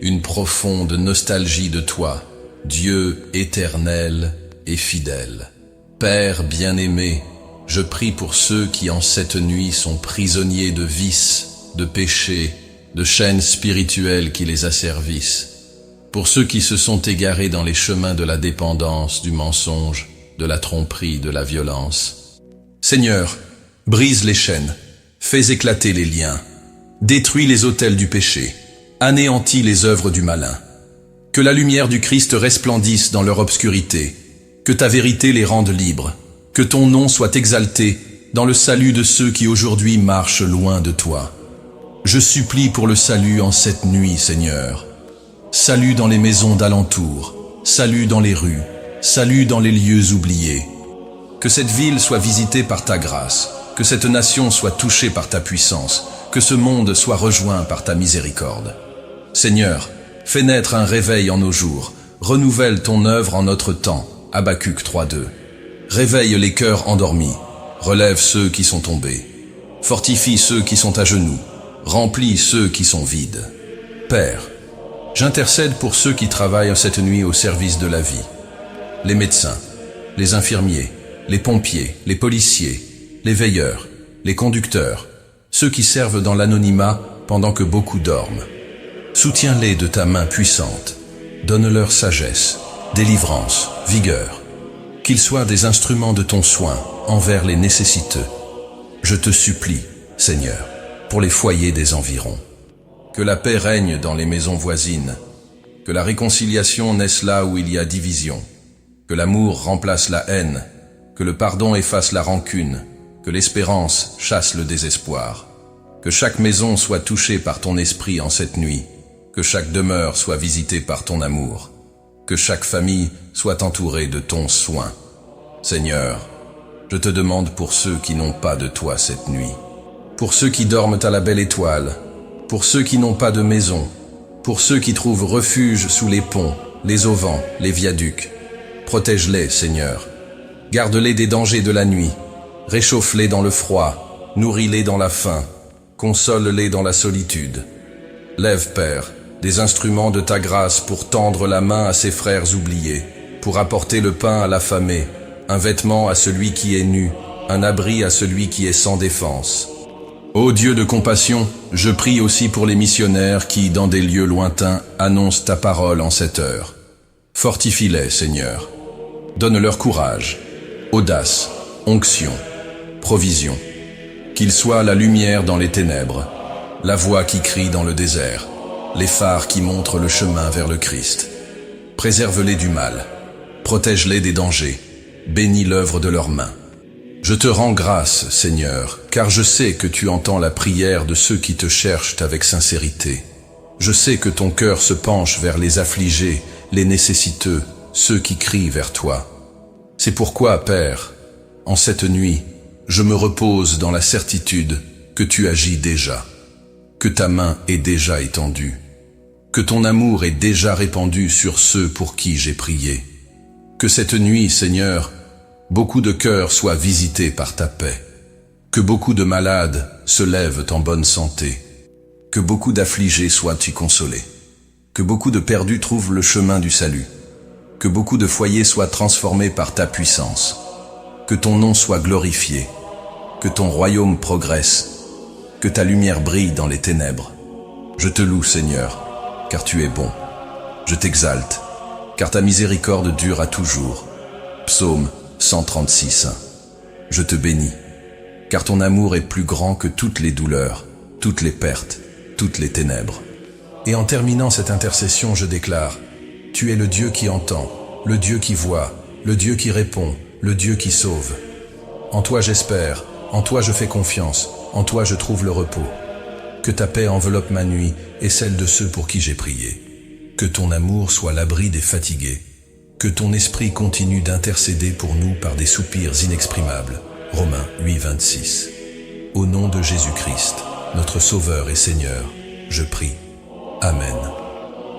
une profonde nostalgie de toi, Dieu éternel et fidèle. Père bien-aimé, je prie pour ceux qui en cette nuit sont prisonniers de vices, de péchés, de chaînes spirituelles qui les asservissent. Pour ceux qui se sont égarés dans les chemins de la dépendance, du mensonge, de la tromperie, de la violence. Seigneur, brise les chaînes, fais éclater les liens, détruis les autels du péché, anéantis les œuvres du malin. Que la lumière du Christ resplendisse dans leur obscurité, que ta vérité les rende libres, que ton nom soit exalté dans le salut de ceux qui aujourd'hui marchent loin de toi. Je supplie pour le salut en cette nuit, Seigneur. Salut dans les maisons d'alentour, salut dans les rues, salut dans les lieux oubliés. Que cette ville soit visitée par ta grâce, que cette nation soit touchée par ta puissance, que ce monde soit rejoint par ta miséricorde. Seigneur, fais naître un réveil en nos jours, renouvelle ton œuvre en notre temps. Habacuc 3.2. Réveille les cœurs endormis, relève ceux qui sont tombés, fortifie ceux qui sont à genoux, remplis ceux qui sont vides. Père, j'intercède pour ceux qui travaillent cette nuit au service de la vie. Les médecins, les infirmiers, les pompiers, les policiers, les veilleurs, les conducteurs, ceux qui servent dans l'anonymat pendant que beaucoup dorment. Soutiens-les de ta main puissante, donne-leur sagesse, délivrance, vigueur, qu'ils soient des instruments de ton soin envers les nécessiteux. Je te supplie, Seigneur, pour les foyers des environs. Que la paix règne dans les maisons voisines, que la réconciliation naisse là où il y a division, que l'amour remplace la haine, que le pardon efface la rancune, que l'espérance chasse le désespoir, que chaque maison soit touchée par ton esprit en cette nuit, Que chaque demeure soit visitée par ton amour. Que chaque famille soit entourée de ton soin. Seigneur, je te demande pour ceux qui n'ont pas de toi cette nuit. Pour ceux qui dorment à la belle étoile. Pour ceux qui n'ont pas de maison. Pour ceux qui trouvent refuge sous les ponts, les auvents, les viaducs. Protège-les, Seigneur. Garde-les des dangers de la nuit. Réchauffe-les dans le froid. Nourris-les dans la faim. Console-les dans la solitude. Lève, Père, des instruments de ta grâce pour tendre la main à ses frères oubliés, pour apporter le pain à l'affamé, un vêtement à celui qui est nu, un abri à celui qui est sans défense. Ô Dieu de compassion, je prie aussi pour les missionnaires qui, dans des lieux lointains, annoncent ta parole en cette heure. Fortifie-les, Seigneur. Donne-leur courage, audace, onction, provision. Qu'ils soient la lumière dans les ténèbres, la voix qui crie dans le désert, les phares qui montrent le chemin vers le Christ. Préserve-les du mal, protège-les des dangers, bénis l'œuvre de leurs mains. Je te rends grâce, Seigneur, car je sais que tu entends la prière de ceux qui te cherchent avec sincérité. Je sais que ton cœur se penche vers les affligés, les nécessiteux, ceux qui crient vers toi. C'est pourquoi, Père, en cette nuit, je me repose dans la certitude que tu agis déjà, que ta main est déjà étendue, que ton amour est déjà répandu sur ceux pour qui j'ai prié. Que cette nuit, Seigneur, beaucoup de cœurs soient visités par ta paix, que beaucoup de malades se lèvent en bonne santé, que beaucoup d'affligés soient-y consolés, que beaucoup de perdus trouvent le chemin du salut, que beaucoup de foyers soient transformés par ta puissance, que ton nom soit glorifié, que ton royaume progresse, que ta lumière brille dans les ténèbres. Je te loue, Seigneur, car tu es bon. Je t'exalte, car ta miséricorde dure à toujours. Psaume 136. Je te bénis, car ton amour est plus grand que toutes les douleurs, toutes les pertes, toutes les ténèbres. Et en terminant cette intercession, je déclare, tu es le Dieu qui entend, le Dieu qui voit, le Dieu qui répond, le Dieu qui sauve. En toi j'espère, en toi je fais confiance, en toi je trouve le repos. Que ta paix enveloppe ma nuit et celle de ceux pour qui j'ai prié. Que ton amour soit l'abri des fatigués. Que ton esprit continue d'intercéder pour nous par des soupirs inexprimables. Romains 8, 26. Au nom de Jésus-Christ, notre Sauveur et Seigneur, je prie. Amen.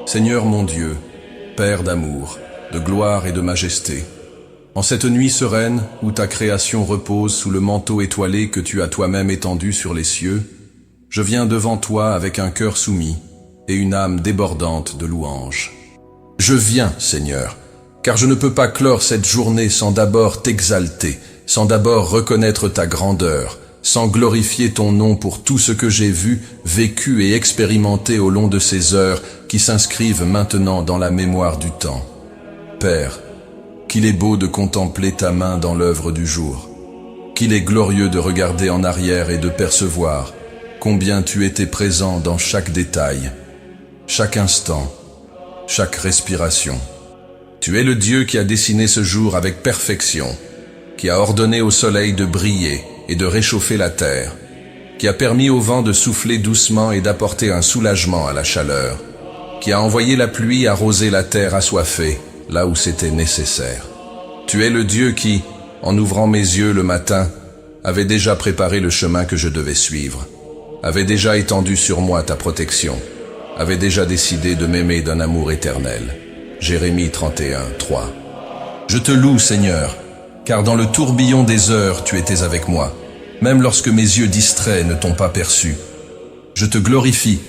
Seigneur mon Dieu, Père d'amour, de gloire et de majesté, en cette nuit sereine où ta création repose sous le manteau étoilé que tu as toi-même étendu sur les cieux, je viens devant toi avec un cœur soumis et une âme débordante de louanges. Je viens, Seigneur, car je ne peux pas clore cette journée sans d'abord t'exalter, sans d'abord reconnaître ta grandeur, sans glorifier ton nom pour tout ce que j'ai vu, vécu et expérimenté au long de ces heures qui s'inscrivent maintenant dans la mémoire du temps. Père, qu'il est beau de contempler ta main dans l'œuvre du jour, qu'il est glorieux de regarder en arrière et de percevoir combien tu étais présent dans chaque détail, chaque instant, chaque respiration. Tu es le Dieu qui a dessiné ce jour avec perfection, qui a ordonné au soleil de briller et de réchauffer la terre, qui a permis au vent de souffler doucement et d'apporter un soulagement à la chaleur, qui a envoyé la pluie arroser la terre assoiffée, là où c'était nécessaire. Tu es le Dieu qui, en ouvrant mes yeux le matin, avait déjà préparé le chemin que je devais suivre, avait déjà étendu sur moi ta protection, avait déjà décidé de m'aimer d'un amour éternel. Jérémie 31, 3. Je te loue, Seigneur, car dans le tourbillon des heures, tu étais avec moi, même lorsque mes yeux distraits ne t'ont pas perçu. Je te glorifie,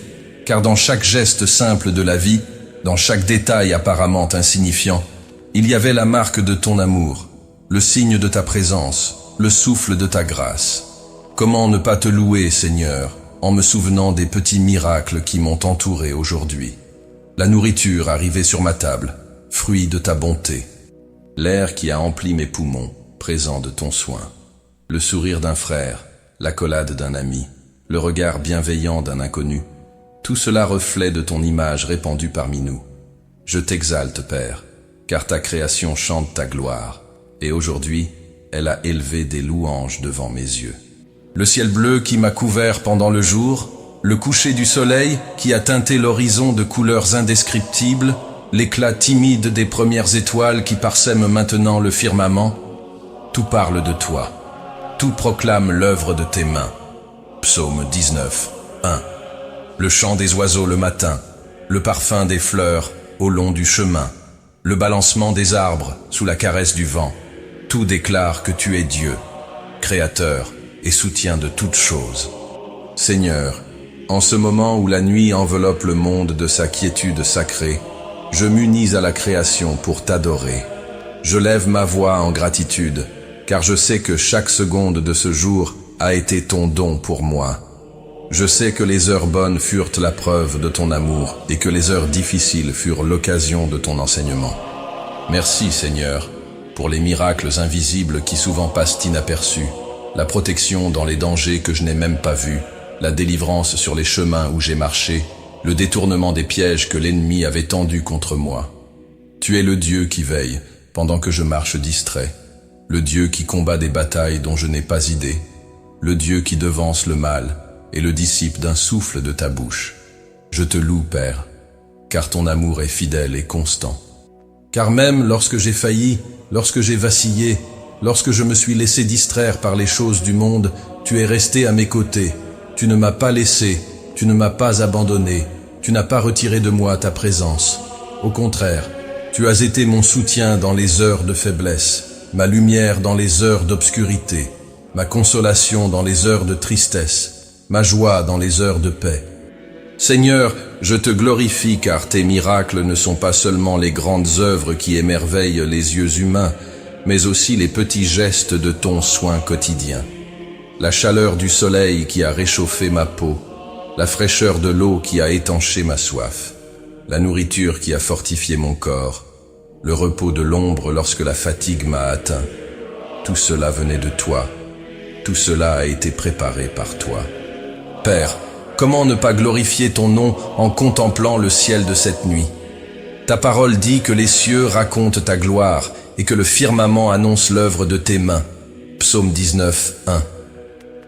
car dans chaque geste simple de la vie, dans chaque détail apparemment insignifiant, il y avait la marque de ton amour, le signe de ta présence, le souffle de ta grâce. Comment ne pas te louer, Seigneur, en me souvenant des petits miracles qui m'ont entouré aujourd'hui. La nourriture arrivée sur ma table, fruit de ta bonté. L'air qui a empli mes poumons, présent de ton soin. Le sourire d'un frère, l'accolade d'un ami, le regard bienveillant d'un inconnu. Tout cela reflet de ton image répandue parmi nous. Je t'exalte, Père, car ta création chante ta gloire, et aujourd'hui, elle a élevé des louanges devant mes yeux. Le ciel bleu qui m'a couvert pendant le jour, le coucher du soleil qui a teinté l'horizon de couleurs indescriptibles, l'éclat timide des premières étoiles qui parsèment maintenant le firmament, tout parle de toi, tout proclame l'œuvre de tes mains. Psaume 19, 1. Le chant des oiseaux le matin, le parfum des fleurs au long du chemin, le balancement des arbres sous la caresse du vent, tout déclare que tu es Dieu, Créateur et soutien de toutes choses. Seigneur, en ce moment où la nuit enveloppe le monde de sa quiétude sacrée, je m'unis à la création pour t'adorer. Je lève ma voix en gratitude, car je sais que chaque seconde de ce jour a été ton don pour moi. Je sais que les heures bonnes furent la preuve de ton amour et que les heures difficiles furent l'occasion de ton enseignement. Merci, Seigneur, pour les miracles invisibles qui souvent passent inaperçus, la protection dans les dangers que je n'ai même pas vus, la délivrance sur les chemins où j'ai marché, le détournement des pièges que l'ennemi avait tendus contre moi. Tu es le Dieu qui veille pendant que je marche distrait, le Dieu qui combat des batailles dont je n'ai pas idée, le Dieu qui devance le mal et le dissipe d'un souffle de ta bouche. Je te loue, Père, car ton amour est fidèle et constant. Car même lorsque j'ai failli, lorsque j'ai vacillé, lorsque je me suis laissé distraire par les choses du monde, tu es resté à mes côtés. Tu ne m'as pas laissé, tu ne m'as pas abandonné, tu n'as pas retiré de moi ta présence. Au contraire, tu as été mon soutien dans les heures de faiblesse, ma lumière dans les heures d'obscurité, ma consolation dans les heures de tristesse, ma joie dans les heures de paix. Seigneur, je te glorifie car tes miracles ne sont pas seulement les grandes œuvres qui émerveillent les yeux humains, mais aussi les petits gestes de ton soin quotidien. La chaleur du soleil qui a réchauffé ma peau, la fraîcheur de l'eau qui a étanché ma soif, la nourriture qui a fortifié mon corps, le repos de l'ombre lorsque la fatigue m'a atteint. Tout cela venait de toi, tout cela a été préparé par toi. Père, comment ne pas glorifier ton nom en contemplant le ciel de cette nuit? Ta parole dit que les cieux racontent ta gloire et que le firmament annonce l'œuvre de tes mains. Psaume 19, 1.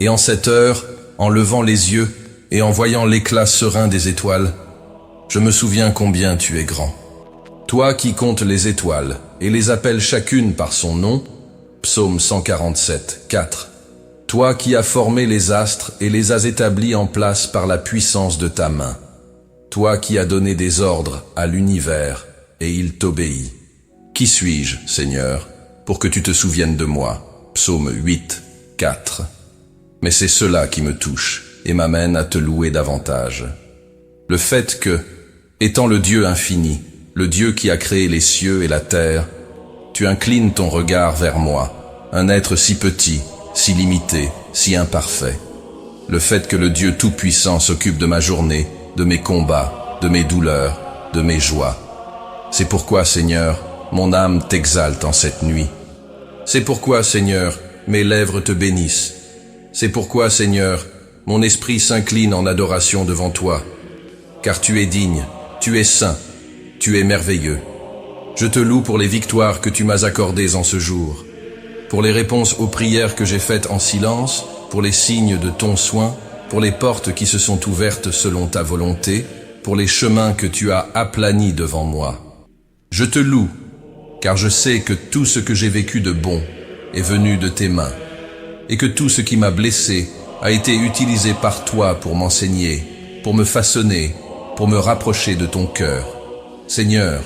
Et en cette heure, en levant les yeux et en voyant l'éclat serein des étoiles, je me souviens combien tu es grand. Toi qui comptes les étoiles et les appelles chacune par son nom, Psaume 147, 4. Toi qui as formé les astres et les as établis en place par la puissance de ta main. Toi qui as donné des ordres à l'univers et il t'obéit. Qui suis-je, Seigneur, pour que tu te souviennes de moi? Psaume 8, 4. Mais c'est cela qui me touche et m'amène à te louer davantage. Le fait que, étant le Dieu infini, le Dieu qui a créé les cieux et la terre, tu inclines ton regard vers moi, un être si petit, si limité, si imparfait. Le fait que le Dieu Tout-Puissant s'occupe de ma journée, de mes combats, de mes douleurs, de mes joies. C'est pourquoi, Seigneur, mon âme t'exalte en cette nuit. C'est pourquoi, Seigneur, mes lèvres te bénissent. C'est pourquoi, Seigneur, mon esprit s'incline en adoration devant toi. Car tu es digne, tu es saint, tu es merveilleux. Je te loue pour les victoires que tu m'as accordées en ce jour, pour les réponses aux prières que j'ai faites en silence, pour les signes de ton soin, pour les portes qui se sont ouvertes selon ta volonté, pour les chemins que tu as aplanis devant moi. Je te loue, car je sais que tout ce que j'ai vécu de bon est venu de tes mains, et que tout ce qui m'a blessé a été utilisé par toi pour m'enseigner, pour me façonner, pour me rapprocher de ton cœur. Seigneur,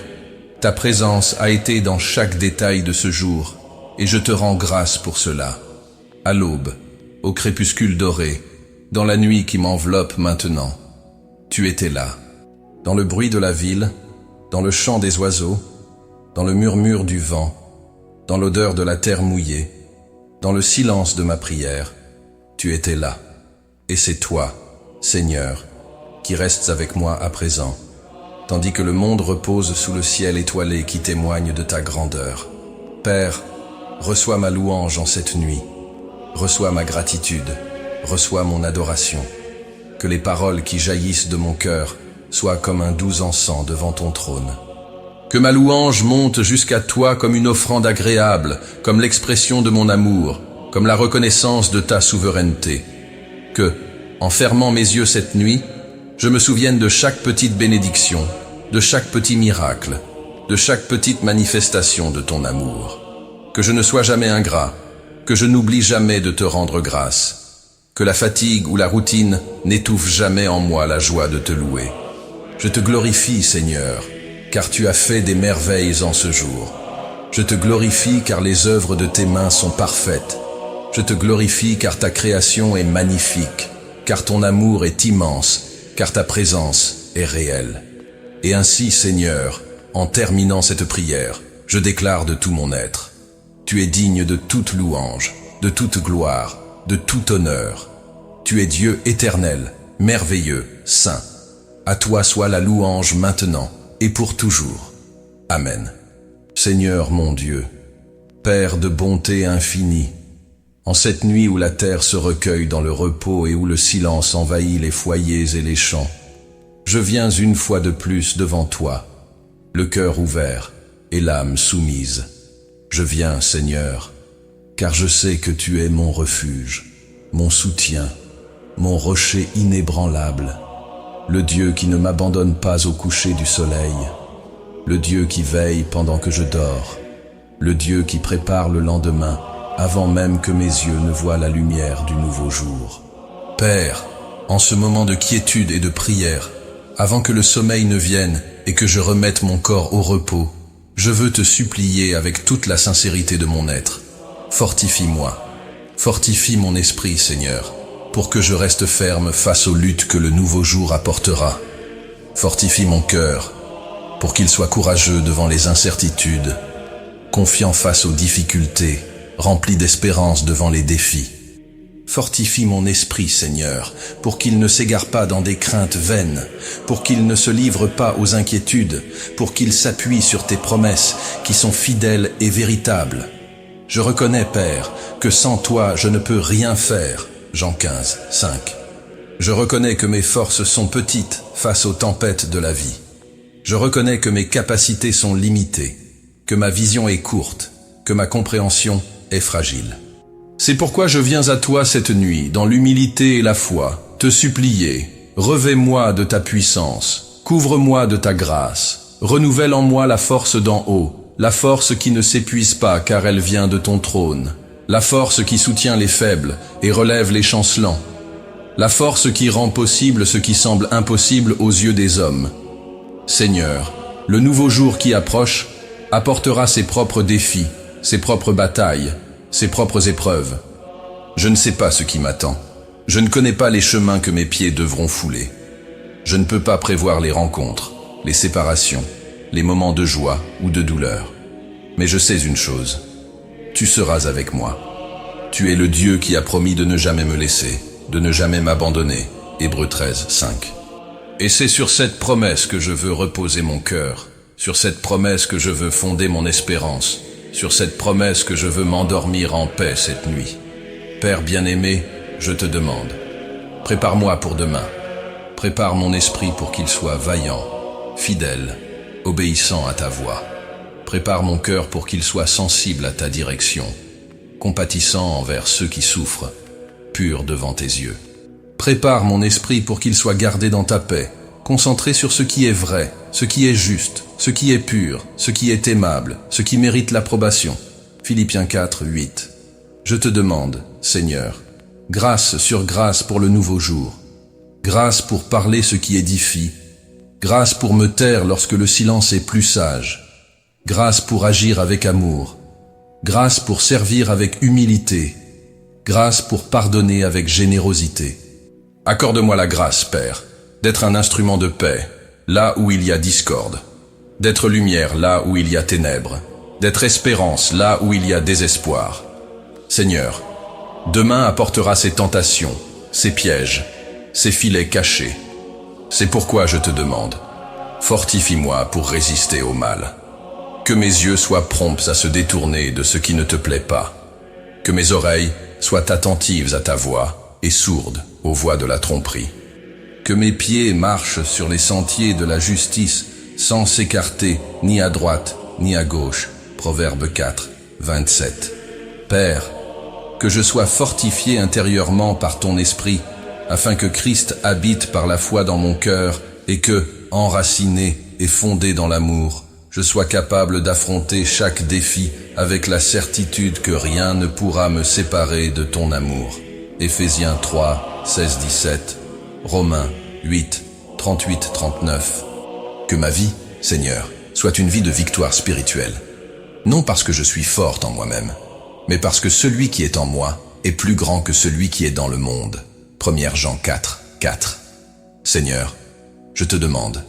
ta présence a été dans chaque détail de ce jour, et je te rends grâce pour cela. À l'aube, au crépuscule doré, dans la nuit qui m'enveloppe maintenant, tu étais là, dans le bruit de la ville, dans le chant des oiseaux, dans le murmure du vent, dans l'odeur de la terre mouillée, dans le silence de ma prière, tu étais là. Et c'est toi, Seigneur, qui restes avec moi à présent, tandis que le monde repose sous le ciel étoilé qui témoigne de ta grandeur. Père, reçois ma louange en cette nuit, reçois ma gratitude, reçois mon adoration. Que les paroles qui jaillissent de mon cœur soient comme un doux encens devant ton trône. Que ma louange monte jusqu'à toi comme une offrande agréable, comme l'expression de mon amour, comme la reconnaissance de ta souveraineté. Que, en fermant mes yeux cette nuit, je me souvienne de chaque petite bénédiction, de chaque petit miracle, de chaque petite manifestation de ton amour. Que je ne sois jamais ingrat, que je n'oublie jamais de te rendre grâce, que la fatigue ou la routine n'étouffe jamais en moi la joie de te louer. Je te glorifie, Seigneur, car tu as fait des merveilles en ce jour. Je te glorifie car les œuvres de tes mains sont parfaites. Je te glorifie car ta création est magnifique, car ton amour est immense, car ta présence est réelle. Et ainsi, Seigneur, en terminant cette prière, je déclare de tout mon être: tu es digne de toute louange, de toute gloire, de tout honneur. Tu es Dieu éternel, merveilleux, saint. À toi soit la louange maintenant et pour toujours. Amen. Seigneur mon Dieu, Père de bonté infinie, en cette nuit où la terre se recueille dans le repos et où le silence envahit les foyers et les champs, je viens une fois de plus devant toi, le cœur ouvert et l'âme soumise. Je viens, Seigneur, car je sais que tu es mon refuge, mon soutien, mon rocher inébranlable, le Dieu qui ne m'abandonne pas au coucher du soleil, le Dieu qui veille pendant que je dors, le Dieu qui prépare le lendemain avant même que mes yeux ne voient la lumière du nouveau jour. Père, en ce moment de quiétude et de prière, avant que le sommeil ne vienne et que je remette mon corps au repos, je veux te supplier avec toute la sincérité de mon être. Fortifie-moi, fortifie mon esprit, Seigneur, pour que je reste ferme face aux luttes que le nouveau jour apportera. Fortifie mon cœur, pour qu'il soit courageux devant les incertitudes, confiant face aux difficultés, rempli d'espérance devant les défis. Fortifie mon esprit, Seigneur, pour qu'il ne s'égare pas dans des craintes vaines, pour qu'il ne se livre pas aux inquiétudes, pour qu'il s'appuie sur tes promesses qui sont fidèles et véritables. Je reconnais, Père, que sans toi je ne peux rien faire. Jean 15, 5. Je reconnais que mes forces sont petites face aux tempêtes de la vie. Je reconnais que mes capacités sont limitées, que ma vision est courte, que ma compréhension est fragile. C'est pourquoi je viens à toi cette nuit, dans l'humilité et la foi, te supplier: revêt-moi de ta puissance, couvre-moi de ta grâce, renouvelle en moi la force d'en haut, la force qui ne s'épuise pas car elle vient de ton trône, la force qui soutient les faibles et relève les chancelants, la force qui rend possible ce qui semble impossible aux yeux des hommes. Seigneur, le nouveau jour qui approche apportera ses propres défis, ses propres batailles, ses propres épreuves. Je ne sais pas ce qui m'attend. Je ne connais pas les chemins que mes pieds devront fouler. Je ne peux pas prévoir les rencontres, les séparations, les moments de joie ou de douleur. Mais je sais une chose: tu seras avec moi. Tu es le Dieu qui a promis de ne jamais me laisser, de ne jamais m'abandonner. Hébreux 13, 5. Et c'est sur cette promesse que je veux reposer mon cœur, sur cette promesse que je veux fonder mon espérance, sur cette promesse que je veux m'endormir en paix cette nuit. Père bien-aimé, je te demande, prépare-moi pour demain. Prépare mon esprit pour qu'il soit vaillant, fidèle, obéissant à ta voix. Prépare mon cœur pour qu'il soit sensible à ta direction, compatissant envers ceux qui souffrent, pur devant tes yeux. Prépare mon esprit pour qu'il soit gardé dans ta paix, concentré sur ce qui est vrai, ce qui est juste, ce qui est pur, ce qui est aimable, ce qui mérite l'approbation. Philippiens 4, 8. Je te demande, Seigneur, grâce sur grâce pour le nouveau jour, grâce pour parler ce qui édifie, grâce pour me taire lorsque le silence est plus sage, grâce pour agir avec amour, grâce pour servir avec humilité, grâce pour pardonner avec générosité. Accorde-moi la grâce, Père, d'être un instrument de paix, là où il y a discorde, d'être lumière là où il y a ténèbres, d'être espérance là où il y a désespoir. Seigneur, demain apportera ses tentations, ses pièges, ses filets cachés. C'est pourquoi je te demande, fortifie-moi pour résister au mal. Que mes yeux soient prompts à se détourner de ce qui ne te plaît pas. Que mes oreilles soient attentives à ta voix et sourdes aux voix de la tromperie. Que mes pieds marchent sur les sentiers de la justice sans s'écarter ni à droite ni à gauche. Proverbe 4, 27. Père, que je sois fortifié intérieurement par ton esprit afin que Christ habite par la foi dans mon cœur et que, enraciné et fondé dans l'amour, je sois capable d'affronter chaque défi avec la certitude que rien ne pourra me séparer de ton amour. Éphésiens 3, 16-17, Romains 8, 38-39. Que ma vie, Seigneur, soit une vie de victoire spirituelle. Non parce que je suis forte en moi-même, mais parce que celui qui est en moi est plus grand que celui qui est dans le monde. 1 Jean 4, 4. Seigneur, je te demande,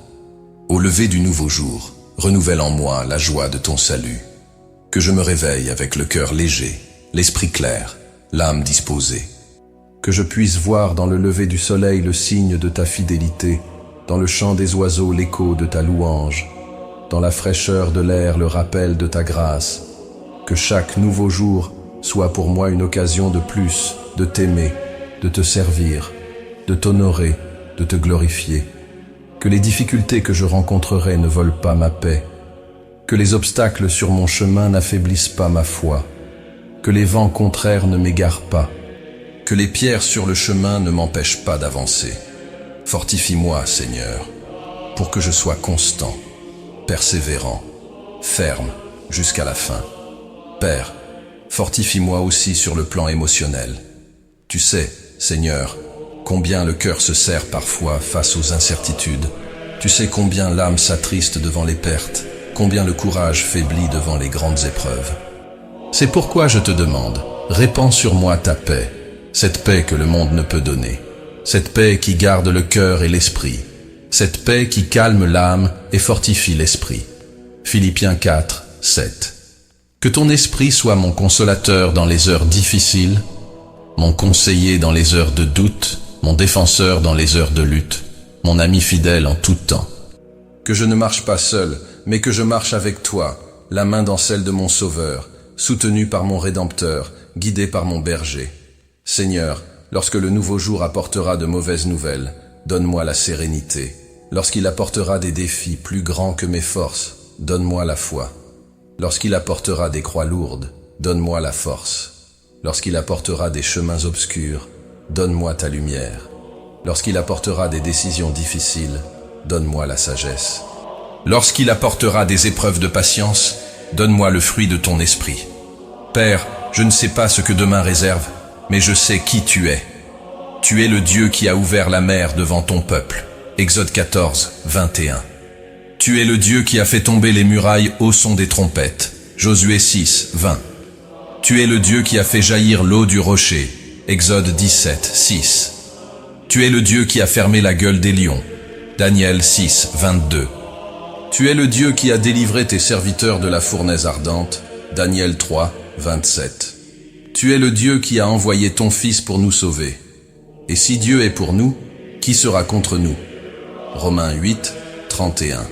au lever du nouveau jour, renouvelle en moi la joie de ton salut. Que je me réveille avec le cœur léger, l'esprit clair, l'âme disposée. Que je puisse voir dans le lever du soleil le signe de ta fidélité, dans le chant des oiseaux l'écho de ta louange, dans la fraîcheur de l'air le rappel de ta grâce. Que chaque nouveau jour soit pour moi une occasion de plus, de t'aimer, de te servir, de t'honorer, de te glorifier. Que les difficultés que je rencontrerai ne volent pas ma paix. Que les obstacles sur mon chemin n'affaiblissent pas ma foi. Que les vents contraires ne m'égarent pas. Que les pierres sur le chemin ne m'empêchent pas d'avancer. Fortifie-moi, Seigneur, pour que je sois constant, persévérant, ferme jusqu'à la fin. Père, fortifie-moi aussi sur le plan émotionnel. Tu sais, Seigneur, combien le cœur se serre parfois face aux incertitudes. Tu sais combien l'âme s'attriste devant les pertes, combien le courage faiblit devant les grandes épreuves. C'est pourquoi je te demande, répands sur moi ta paix, cette paix que le monde ne peut donner, cette paix qui garde le cœur et l'esprit, cette paix qui calme l'âme et fortifie l'esprit. Philippiens 4, 7. Que ton esprit soit mon consolateur dans les heures difficiles, mon conseiller dans les heures de doute, mon défenseur dans les heures de lutte, mon ami fidèle en tout temps. Que je ne marche pas seul, mais que je marche avec toi, la main dans celle de mon Sauveur, soutenu par mon Rédempteur, guidé par mon berger. Seigneur, lorsque le nouveau jour apportera de mauvaises nouvelles, donne-moi la sérénité. Lorsqu'il apportera des défis plus grands que mes forces, donne-moi la foi. Lorsqu'il apportera des croix lourdes, donne-moi la force. Lorsqu'il apportera des chemins obscurs, donne-moi ta lumière. Lorsqu'il apportera des décisions difficiles, donne-moi la sagesse. Lorsqu'il apportera des épreuves de patience, donne-moi le fruit de ton esprit. Père, je ne sais pas ce que demain réserve, mais je sais qui tu es. Tu es le Dieu qui a ouvert la mer devant ton peuple. Exode 14, 21. Tu es le Dieu qui a fait tomber les murailles au son des trompettes. Josué 6, 20. Tu es le Dieu qui a fait jaillir l'eau du rocher. Exode 17, 6. Tu es le Dieu qui a fermé la gueule des lions. Daniel 6, 22. Tu es le Dieu qui a délivré tes serviteurs de la fournaise ardente. Daniel 3, 27. Tu es le Dieu qui a envoyé ton Fils pour nous sauver. Et si Dieu est pour nous, qui sera contre nous? Romains 8, 31.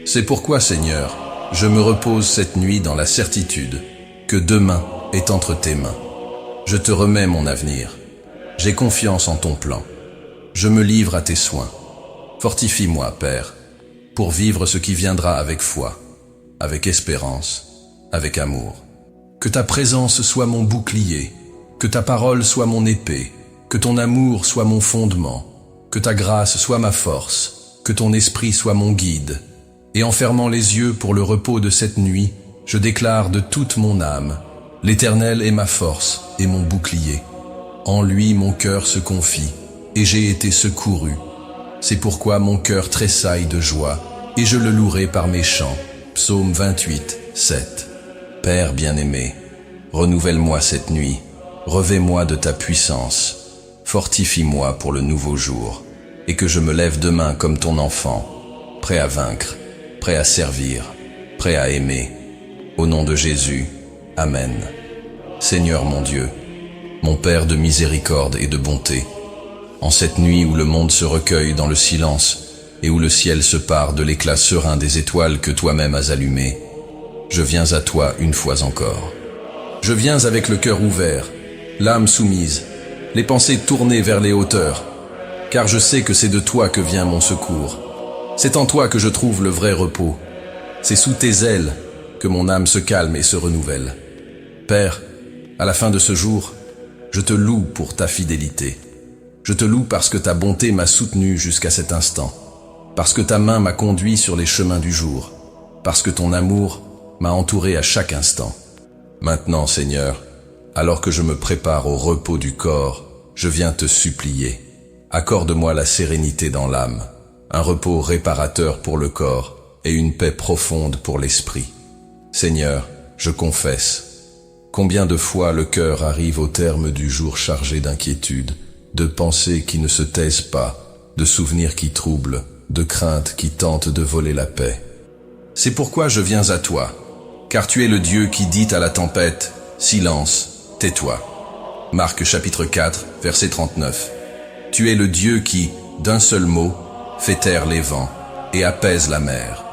C'est pourquoi, Seigneur, je me repose cette nuit dans la certitude que demain est entre tes mains. Je te remets mon avenir. J'ai confiance en ton plan. Je me livre à tes soins. Fortifie-moi, Père, pour vivre ce qui viendra avec foi, avec espérance, avec amour. Que ta présence soit mon bouclier, que ta parole soit mon épée, que ton amour soit mon fondement, que ta grâce soit ma force, que ton esprit soit mon guide. Et en fermant les yeux pour le repos de cette nuit, je déclare de toute mon âme: l'Éternel est ma force et mon bouclier. En lui mon cœur se confie, et j'ai été secouru. C'est pourquoi mon cœur tressaille de joie, et je le louerai par mes chants. Psaume 28, 7. Père bien-aimé, renouvelle-moi cette nuit, revêt-moi de ta puissance, fortifie-moi pour le nouveau jour, et que je me lève demain comme ton enfant, prêt à vaincre, prêt à servir, prêt à aimer. Au nom de Jésus, Amen. Seigneur mon Dieu, mon Père de miséricorde et de bonté, en cette nuit où le monde se recueille dans le silence et où le ciel se pare de l'éclat serein des étoiles que toi-même as allumées, je viens à toi une fois encore. Je viens avec le cœur ouvert, l'âme soumise, les pensées tournées vers les hauteurs, car je sais que c'est de toi que vient mon secours. C'est en toi que je trouve le vrai repos. C'est sous tes ailes que mon âme se calme et se renouvelle. Père, à la fin de ce jour, je te loue pour ta fidélité. Je te loue parce que ta bonté m'a soutenu jusqu'à cet instant, parce que ta main m'a conduit sur les chemins du jour, parce que ton amour m'a entouré à chaque instant. Maintenant, Seigneur, alors que je me prépare au repos du corps, je viens te supplier. Accorde-moi la sérénité dans l'âme, un repos réparateur pour le corps et une paix profonde pour l'esprit. Seigneur, je confesse, combien de fois le cœur arrive au terme du jour chargé d'inquiétude, de pensées qui ne se taisent pas, de souvenirs qui troublent, de craintes qui tentent de voler la paix. C'est pourquoi je viens à toi, car tu es le Dieu qui dit à la tempête, « Silence, tais-toi » Marc chapitre 4, verset 39. Tu es le Dieu qui, d'un seul mot, fait taire les vents et apaise la mer.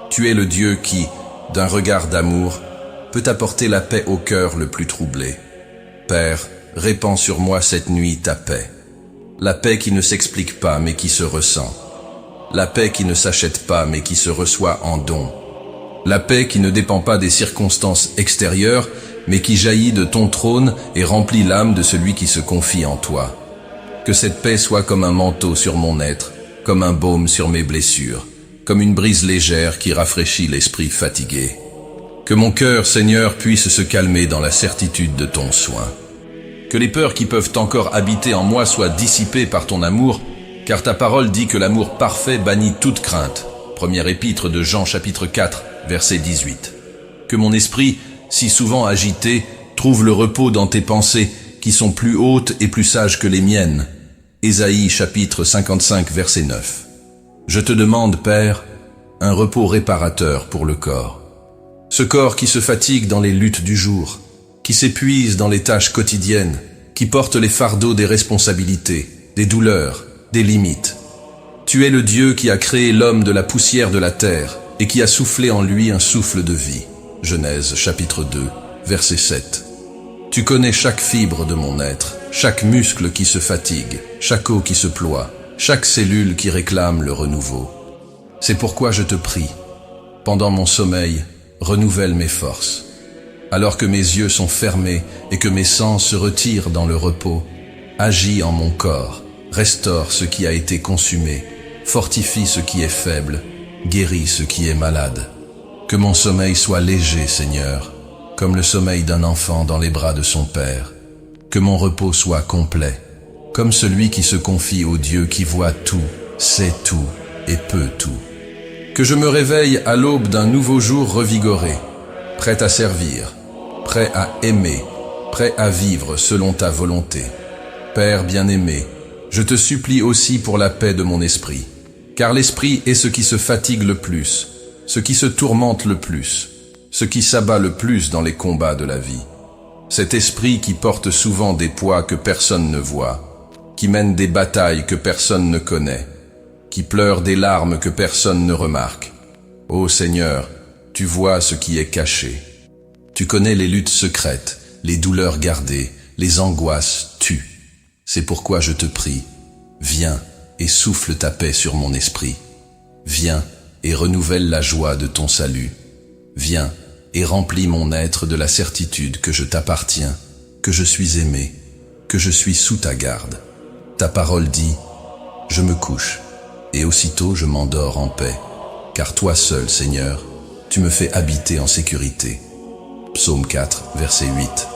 Tu es le Dieu qui, d'un regard d'amour, peut apporter la paix au cœur le plus troublé. Père, répands sur moi cette nuit ta paix. La paix qui ne s'explique pas mais qui se ressent. La paix qui ne s'achète pas mais qui se reçoit en don. La paix qui ne dépend pas des circonstances extérieures mais qui jaillit de ton trône et remplit l'âme de celui qui se confie en toi. Que cette paix soit comme un manteau sur mon être, comme un baume sur mes blessures, comme une brise légère qui rafraîchit l'esprit fatigué. Que mon cœur, Seigneur, puisse se calmer dans la certitude de ton soin. Que les peurs qui peuvent encore habiter en moi soient dissipées par ton amour, car ta parole dit que l'amour parfait bannit toute crainte. Première épître de Jean chapitre 4, verset 18. Que mon esprit, si souvent agité, trouve le repos dans tes pensées, qui sont plus hautes et plus sages que les miennes. Ésaïe chapitre 55, verset 9. Je te demande, Père, un repos réparateur pour le corps. Ce corps qui se fatigue dans les luttes du jour, qui s'épuise dans les tâches quotidiennes, qui porte les fardeaux des responsabilités, des douleurs, des limites. Tu es le Dieu qui a créé l'homme de la poussière de la terre et qui a soufflé en lui un souffle de vie. Genèse chapitre 2, verset 7. Tu connais chaque fibre de mon être, chaque muscle qui se fatigue, chaque os qui se ploie, chaque cellule qui réclame le renouveau. C'est pourquoi je te prie, pendant mon sommeil, renouvelle mes forces. Alors que mes yeux sont fermés et que mes sens se retirent dans le repos, agis en mon corps, restaure ce qui a été consumé, fortifie ce qui est faible, guéris ce qui est malade. Que mon sommeil soit léger, Seigneur, comme le sommeil d'un enfant dans les bras de son Père. Que mon repos soit complet, comme celui qui se confie au Dieu qui voit tout, sait tout et peut tout. Que je me réveille à l'aube d'un nouveau jour revigoré, prêt à servir, prêt à aimer, prêt à vivre selon ta volonté. Père bien-aimé, je te supplie aussi pour la paix de mon esprit, car l'esprit est ce qui se fatigue le plus, ce qui se tourmente le plus, ce qui s'abat le plus dans les combats de la vie. Cet esprit qui porte souvent des poids que personne ne voit, qui mène des batailles que personne ne connaît, qui pleure des larmes que personne ne remarque. Ô Seigneur, tu vois ce qui est caché. Tu connais les luttes secrètes, les douleurs gardées, les angoisses tues. C'est pourquoi je te prie, viens et souffle ta paix sur mon esprit. Viens et renouvelle la joie de ton salut. Viens et remplis mon être de la certitude que je t'appartiens, que je suis aimé, que je suis sous ta garde. Ta parole dit, je me couche, et aussitôt je m'endors en paix, car toi seul, Seigneur, tu me fais habiter en sécurité. Psaume 4, verset 8.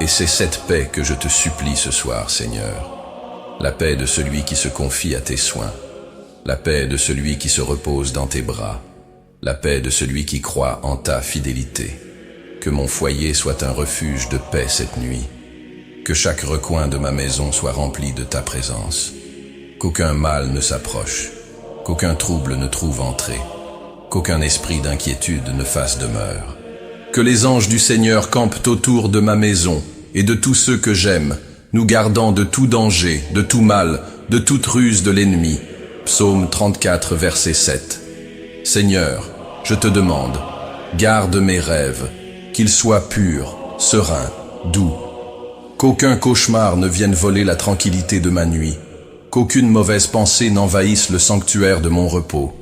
Et c'est cette paix que je te supplie ce soir, Seigneur. La paix de celui qui se confie à tes soins. La paix de celui qui se repose dans tes bras. La paix de celui qui croit en ta fidélité. Que mon foyer soit un refuge de paix cette nuit. Que chaque recoin de ma maison soit rempli de ta présence. Qu'aucun mal ne s'approche. Qu'aucun trouble ne trouve entrée. Qu'aucun esprit d'inquiétude ne fasse demeure. Que les anges du Seigneur campent autour de ma maison et de tous ceux que j'aime, nous gardant de tout danger, de tout mal, de toute ruse de l'ennemi. Psaume 34, verset 7. Seigneur, je te demande, garde mes rêves, qu'ils soient purs, sereins, doux. Qu'aucun cauchemar ne vienne voler la tranquillité de ma nuit, qu'aucune mauvaise pensée n'envahisse le sanctuaire de mon repos,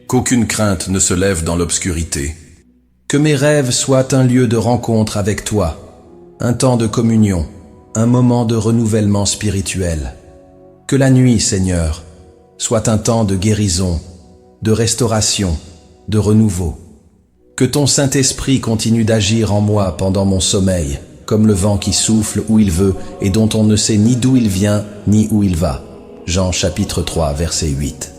qu'aucune crainte ne se lève dans l'obscurité. Que mes rêves soient un lieu de rencontre avec toi, un temps de communion, un moment de renouvellement spirituel. Que la nuit, Seigneur, soit un temps de guérison, de restauration, de renouveau. Que ton Saint-Esprit continue d'agir en moi pendant mon sommeil, comme le vent qui souffle où il veut et dont on ne sait ni d'où il vient ni où il va. Jean chapitre 3, verset 8.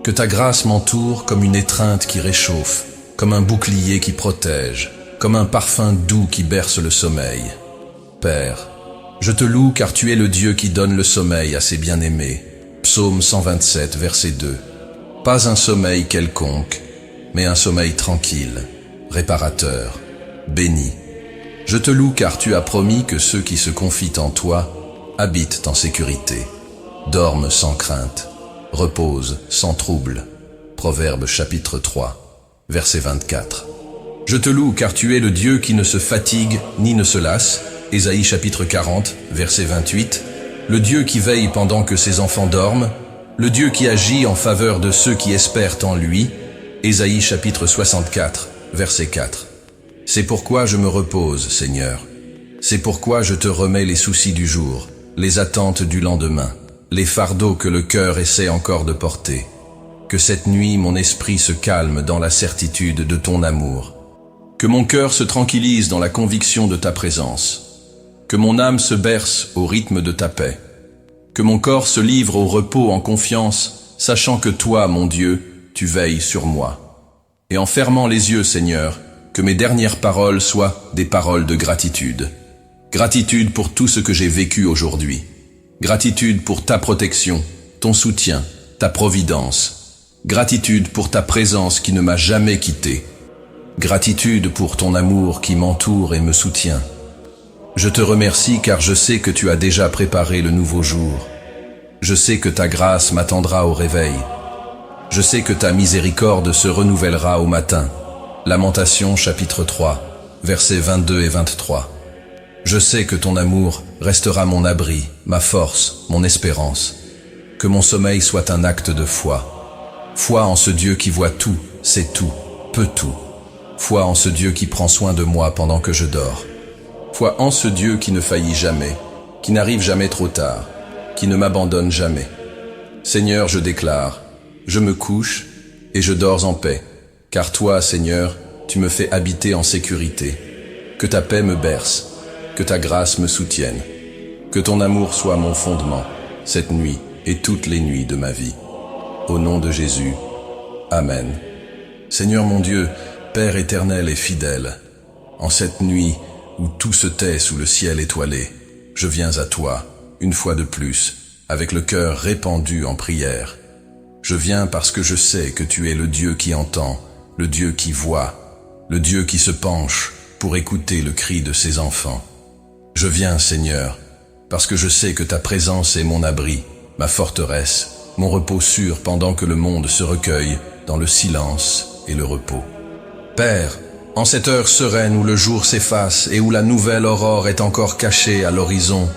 Que ta grâce m'entoure comme une étreinte qui réchauffe, comme un bouclier qui protège, comme un parfum doux qui berce le sommeil. Père, je te loue car tu es le Dieu qui donne le sommeil à ses bien-aimés. Psaume 127, verset 2. Pas un sommeil quelconque, mais un sommeil tranquille, réparateur, béni. Je te loue car tu as promis que ceux qui se confient en toi habitent en sécurité, dorment sans crainte, reposent sans trouble. Proverbe chapitre 3, verset 24. Je te loue car tu es le Dieu qui ne se fatigue ni ne se lasse. Ésaïe chapitre 40, verset 28. Le Dieu qui veille pendant que ses enfants dorment, le Dieu qui agit en faveur de ceux qui espèrent en lui. Ésaïe chapitre 64, verset 4. C'est pourquoi je me repose, Seigneur. C'est pourquoi je te remets les soucis du jour, les attentes du lendemain, les fardeaux que le cœur essaie encore de porter. Que cette nuit mon esprit se calme dans la certitude de ton amour. Que mon cœur se tranquillise dans la conviction de ta présence. Que mon âme se berce au rythme de ta paix. Que mon corps se livre au repos en confiance, sachant que toi, mon Dieu, tu veilles sur moi. Et en fermant les yeux, Seigneur, que mes dernières paroles soient des paroles de gratitude. Gratitude pour tout ce que j'ai vécu aujourd'hui. Gratitude pour ta protection, ton soutien, ta providence. Gratitude pour ta présence qui ne m'a jamais quitté. Gratitude pour ton amour qui m'entoure et me soutient. Je te remercie car je sais que tu as déjà préparé le nouveau jour. Je sais que ta grâce m'attendra au réveil. Je sais que ta miséricorde se renouvellera au matin. Lamentation chapitre 3, versets 22 et 23. Je sais que ton amour restera mon abri, ma force, mon espérance. Que mon sommeil soit un acte de foi. Foi en ce Dieu qui voit tout, sait tout, peut tout. Foi en ce Dieu qui prend soin de moi pendant que je dors. Foi en ce Dieu qui ne faillit jamais, qui n'arrive jamais trop tard, qui ne m'abandonne jamais. Seigneur, je déclare, je me couche et je dors en paix, car toi, Seigneur, tu me fais habiter en sécurité. Que ta paix me berce, que ta grâce me soutienne, que ton amour soit mon fondement, cette nuit et toutes les nuits de ma vie. Au nom de Jésus, Amen. Seigneur mon Dieu, Père éternel et fidèle, en cette nuit où tout se tait sous le ciel étoilé, je viens à toi, une fois de plus, avec le cœur répandu en prière. Je viens parce que je sais que tu es le Dieu qui entend, le Dieu qui voit, le Dieu qui se penche pour écouter le cri de ses enfants. Je viens, Seigneur, parce que je sais que ta présence est mon abri, ma forteresse, mon repos sûr pendant que le monde se recueille dans le silence et le repos. Père, en cette heure sereine où le jour s'efface et où la nouvelle aurore est encore cachée à l'horizon,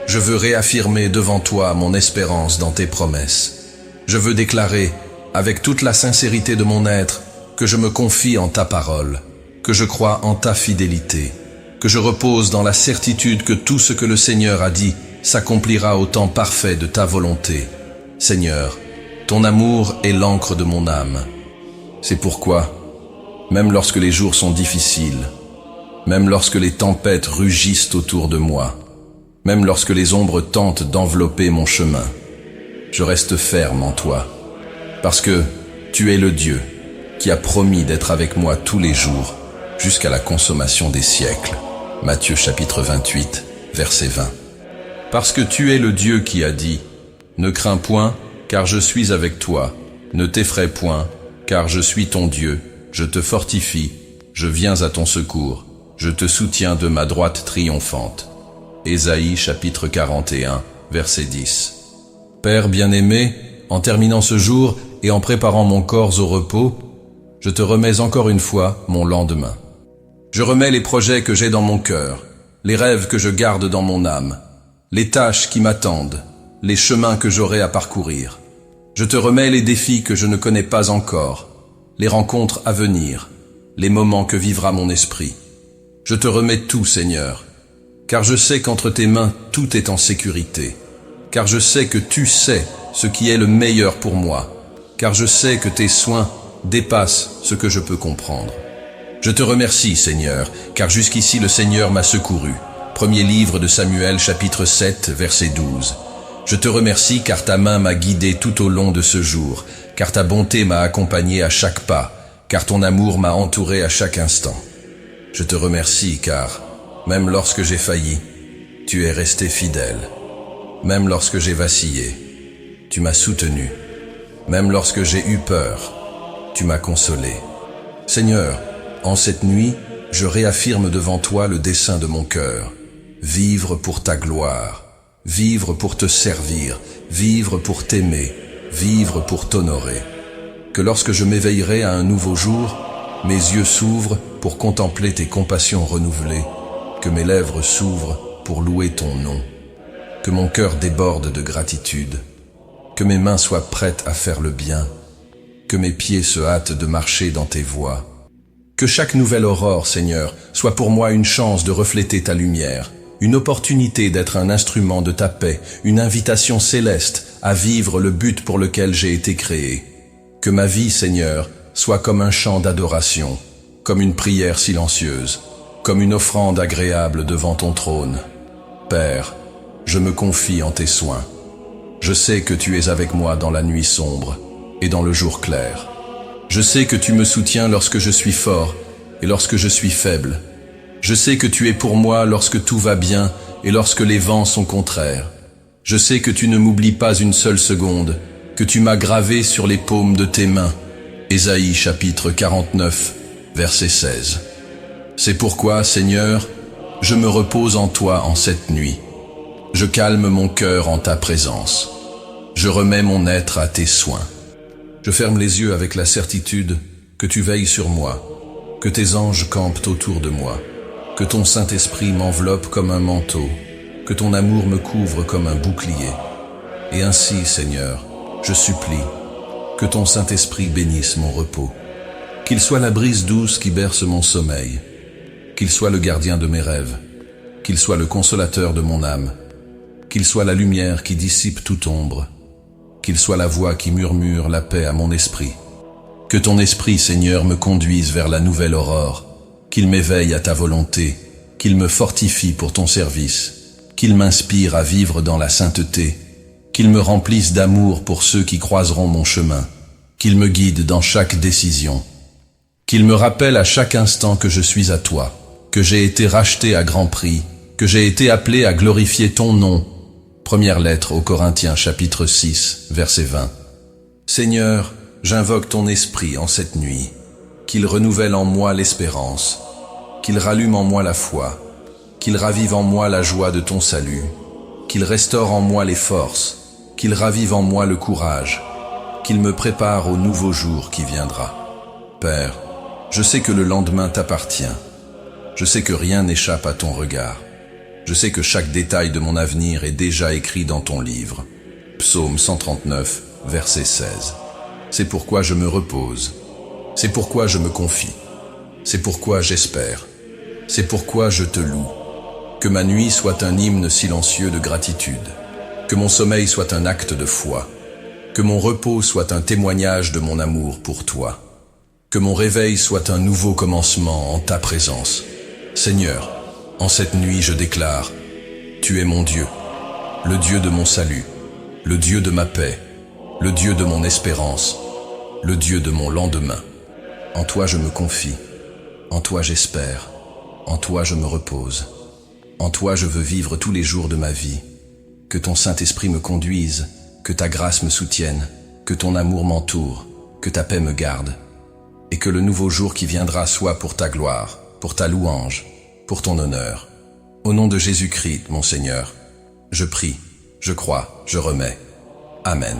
je veux réaffirmer devant toi mon espérance dans tes promesses. Je veux déclarer, avec toute la sincérité de mon être, que je me confie en ta parole, que je crois en ta fidélité, que je repose dans la certitude que tout ce que le Seigneur a dit s'accomplira au temps parfait de ta volonté. Seigneur, ton amour est l'encre de mon âme. C'est pourquoi, même lorsque les jours sont difficiles, même lorsque les tempêtes rugissent autour de moi, même lorsque les ombres tentent d'envelopper mon chemin, je reste ferme en toi, parce que tu es le Dieu qui a promis d'être avec moi tous les jours jusqu'à la consommation des siècles. Matthieu chapitre 28, verset 20. Parce que tu es le Dieu qui a dit « Ne crains point, car je suis avec toi. Ne t'effraie point, car je suis ton Dieu. Je te fortifie, je viens à ton secours. Je te soutiens de ma droite triomphante. » Ésaïe chapitre 41, verset 10. Père bien-aimé, en terminant ce jour et en préparant mon corps au repos, je te remets encore une fois mon lendemain. Je remets les projets que j'ai dans mon cœur, les rêves que je garde dans mon âme, les tâches qui m'attendent, les chemins que j'aurai à parcourir. Je te remets les défis que je ne connais pas encore, les rencontres à venir, les moments que vivra mon esprit. Je te remets tout, Seigneur, car je sais qu'entre tes mains tout est en sécurité, car je sais que tu sais ce qui est le meilleur pour moi, car je sais que tes soins dépassent ce que je peux comprendre. Je te remercie, Seigneur, car jusqu'ici le Seigneur m'a secouru. Premier livre de Samuel, chapitre 7, verset 12. Je te remercie car ta main m'a guidé tout au long de ce jour, car ta bonté m'a accompagné à chaque pas, car ton amour m'a entouré à chaque instant. Je te remercie car, même lorsque j'ai failli, tu es resté fidèle. Même lorsque j'ai vacillé, tu m'as soutenu. Même lorsque j'ai eu peur, tu m'as consolé. Seigneur, en cette nuit, je réaffirme devant toi le dessein de mon cœur. Vivre pour ta gloire, vivre pour te servir, vivre pour t'aimer, vivre pour t'honorer. Que lorsque je m'éveillerai à un nouveau jour, mes yeux s'ouvrent pour contempler tes compassions renouvelées, que mes lèvres s'ouvrent pour louer ton nom, que mon cœur déborde de gratitude, que mes mains soient prêtes à faire le bien, que mes pieds se hâtent de marcher dans tes voies. Que chaque nouvelle aurore, Seigneur, soit pour moi une chance de refléter ta lumière, une opportunité d'être un instrument de ta paix, une invitation céleste à vivre le but pour lequel j'ai été créé. Que ma vie, Seigneur, soit comme un chant d'adoration, comme une prière silencieuse, comme une offrande agréable devant ton trône. Père, je me confie en tes soins. Je sais que tu es avec moi dans la nuit sombre et dans le jour clair. Je sais que tu me soutiens lorsque je suis fort et lorsque je suis faible. Je sais que tu es pour moi lorsque tout va bien et lorsque les vents sont contraires. Je sais que tu ne m'oublies pas une seule seconde, que tu m'as gravé sur les paumes de tes mains. Ésaïe chapitre 49, verset 16. C'est pourquoi, Seigneur, je me repose en toi en cette nuit. Je calme mon cœur en ta présence. Je remets mon être à tes soins. Je ferme les yeux avec la certitude que tu veilles sur moi, que tes anges campent autour de moi, que ton Saint-Esprit m'enveloppe comme un manteau, que ton amour me couvre comme un bouclier. Et ainsi, Seigneur, je supplie que ton Saint-Esprit bénisse mon repos, qu'il soit la brise douce qui berce mon sommeil, qu'il soit le gardien de mes rêves, qu'il soit le consolateur de mon âme, qu'il soit la lumière qui dissipe toute ombre, qu'il soit la voix qui murmure la paix à mon esprit. Que ton esprit, Seigneur, me conduise vers la nouvelle aurore, qu'il m'éveille à ta volonté, qu'il me fortifie pour ton service, qu'il m'inspire à vivre dans la sainteté, qu'il me remplisse d'amour pour ceux qui croiseront mon chemin, qu'il me guide dans chaque décision, qu'il me rappelle à chaque instant que je suis à toi, que j'ai été racheté à grand prix, que j'ai été appelé à glorifier ton nom. Première lettre aux Corinthiens chapitre 6, verset 20. Seigneur, j'invoque ton esprit en cette nuit, qu'il renouvelle en moi l'espérance, qu'il rallume en moi la foi, qu'il ravive en moi la joie de ton salut, qu'il restaure en moi les forces, qu'il ravive en moi le courage, qu'il me prépare au nouveau jour qui viendra. Père, je sais que le lendemain t'appartient. Je sais que rien n'échappe à ton regard. Je sais que chaque détail de mon avenir est déjà écrit dans ton livre. Psaume 139, verset 16. C'est pourquoi je me repose. C'est pourquoi je me confie. C'est pourquoi j'espère. C'est pourquoi je te loue. Que ma nuit soit un hymne silencieux de gratitude. Que mon sommeil soit un acte de foi. Que mon repos soit un témoignage de mon amour pour toi. Que mon réveil soit un nouveau commencement en ta présence. Seigneur, en cette nuit je déclare, tu es mon Dieu, le Dieu de mon salut, le Dieu de ma paix, le Dieu de mon espérance, le Dieu de mon lendemain. En toi je me confie, en toi j'espère, en toi je me repose, en toi je veux vivre tous les jours de ma vie. Que ton Saint-Esprit me conduise, que ta grâce me soutienne, que ton amour m'entoure, que ta paix me garde, et que le nouveau jour qui viendra soit pour ta gloire, pour ta louange, pour ton honneur. Au nom de Jésus-Christ, mon Seigneur, je prie, je crois, je remets. Amen.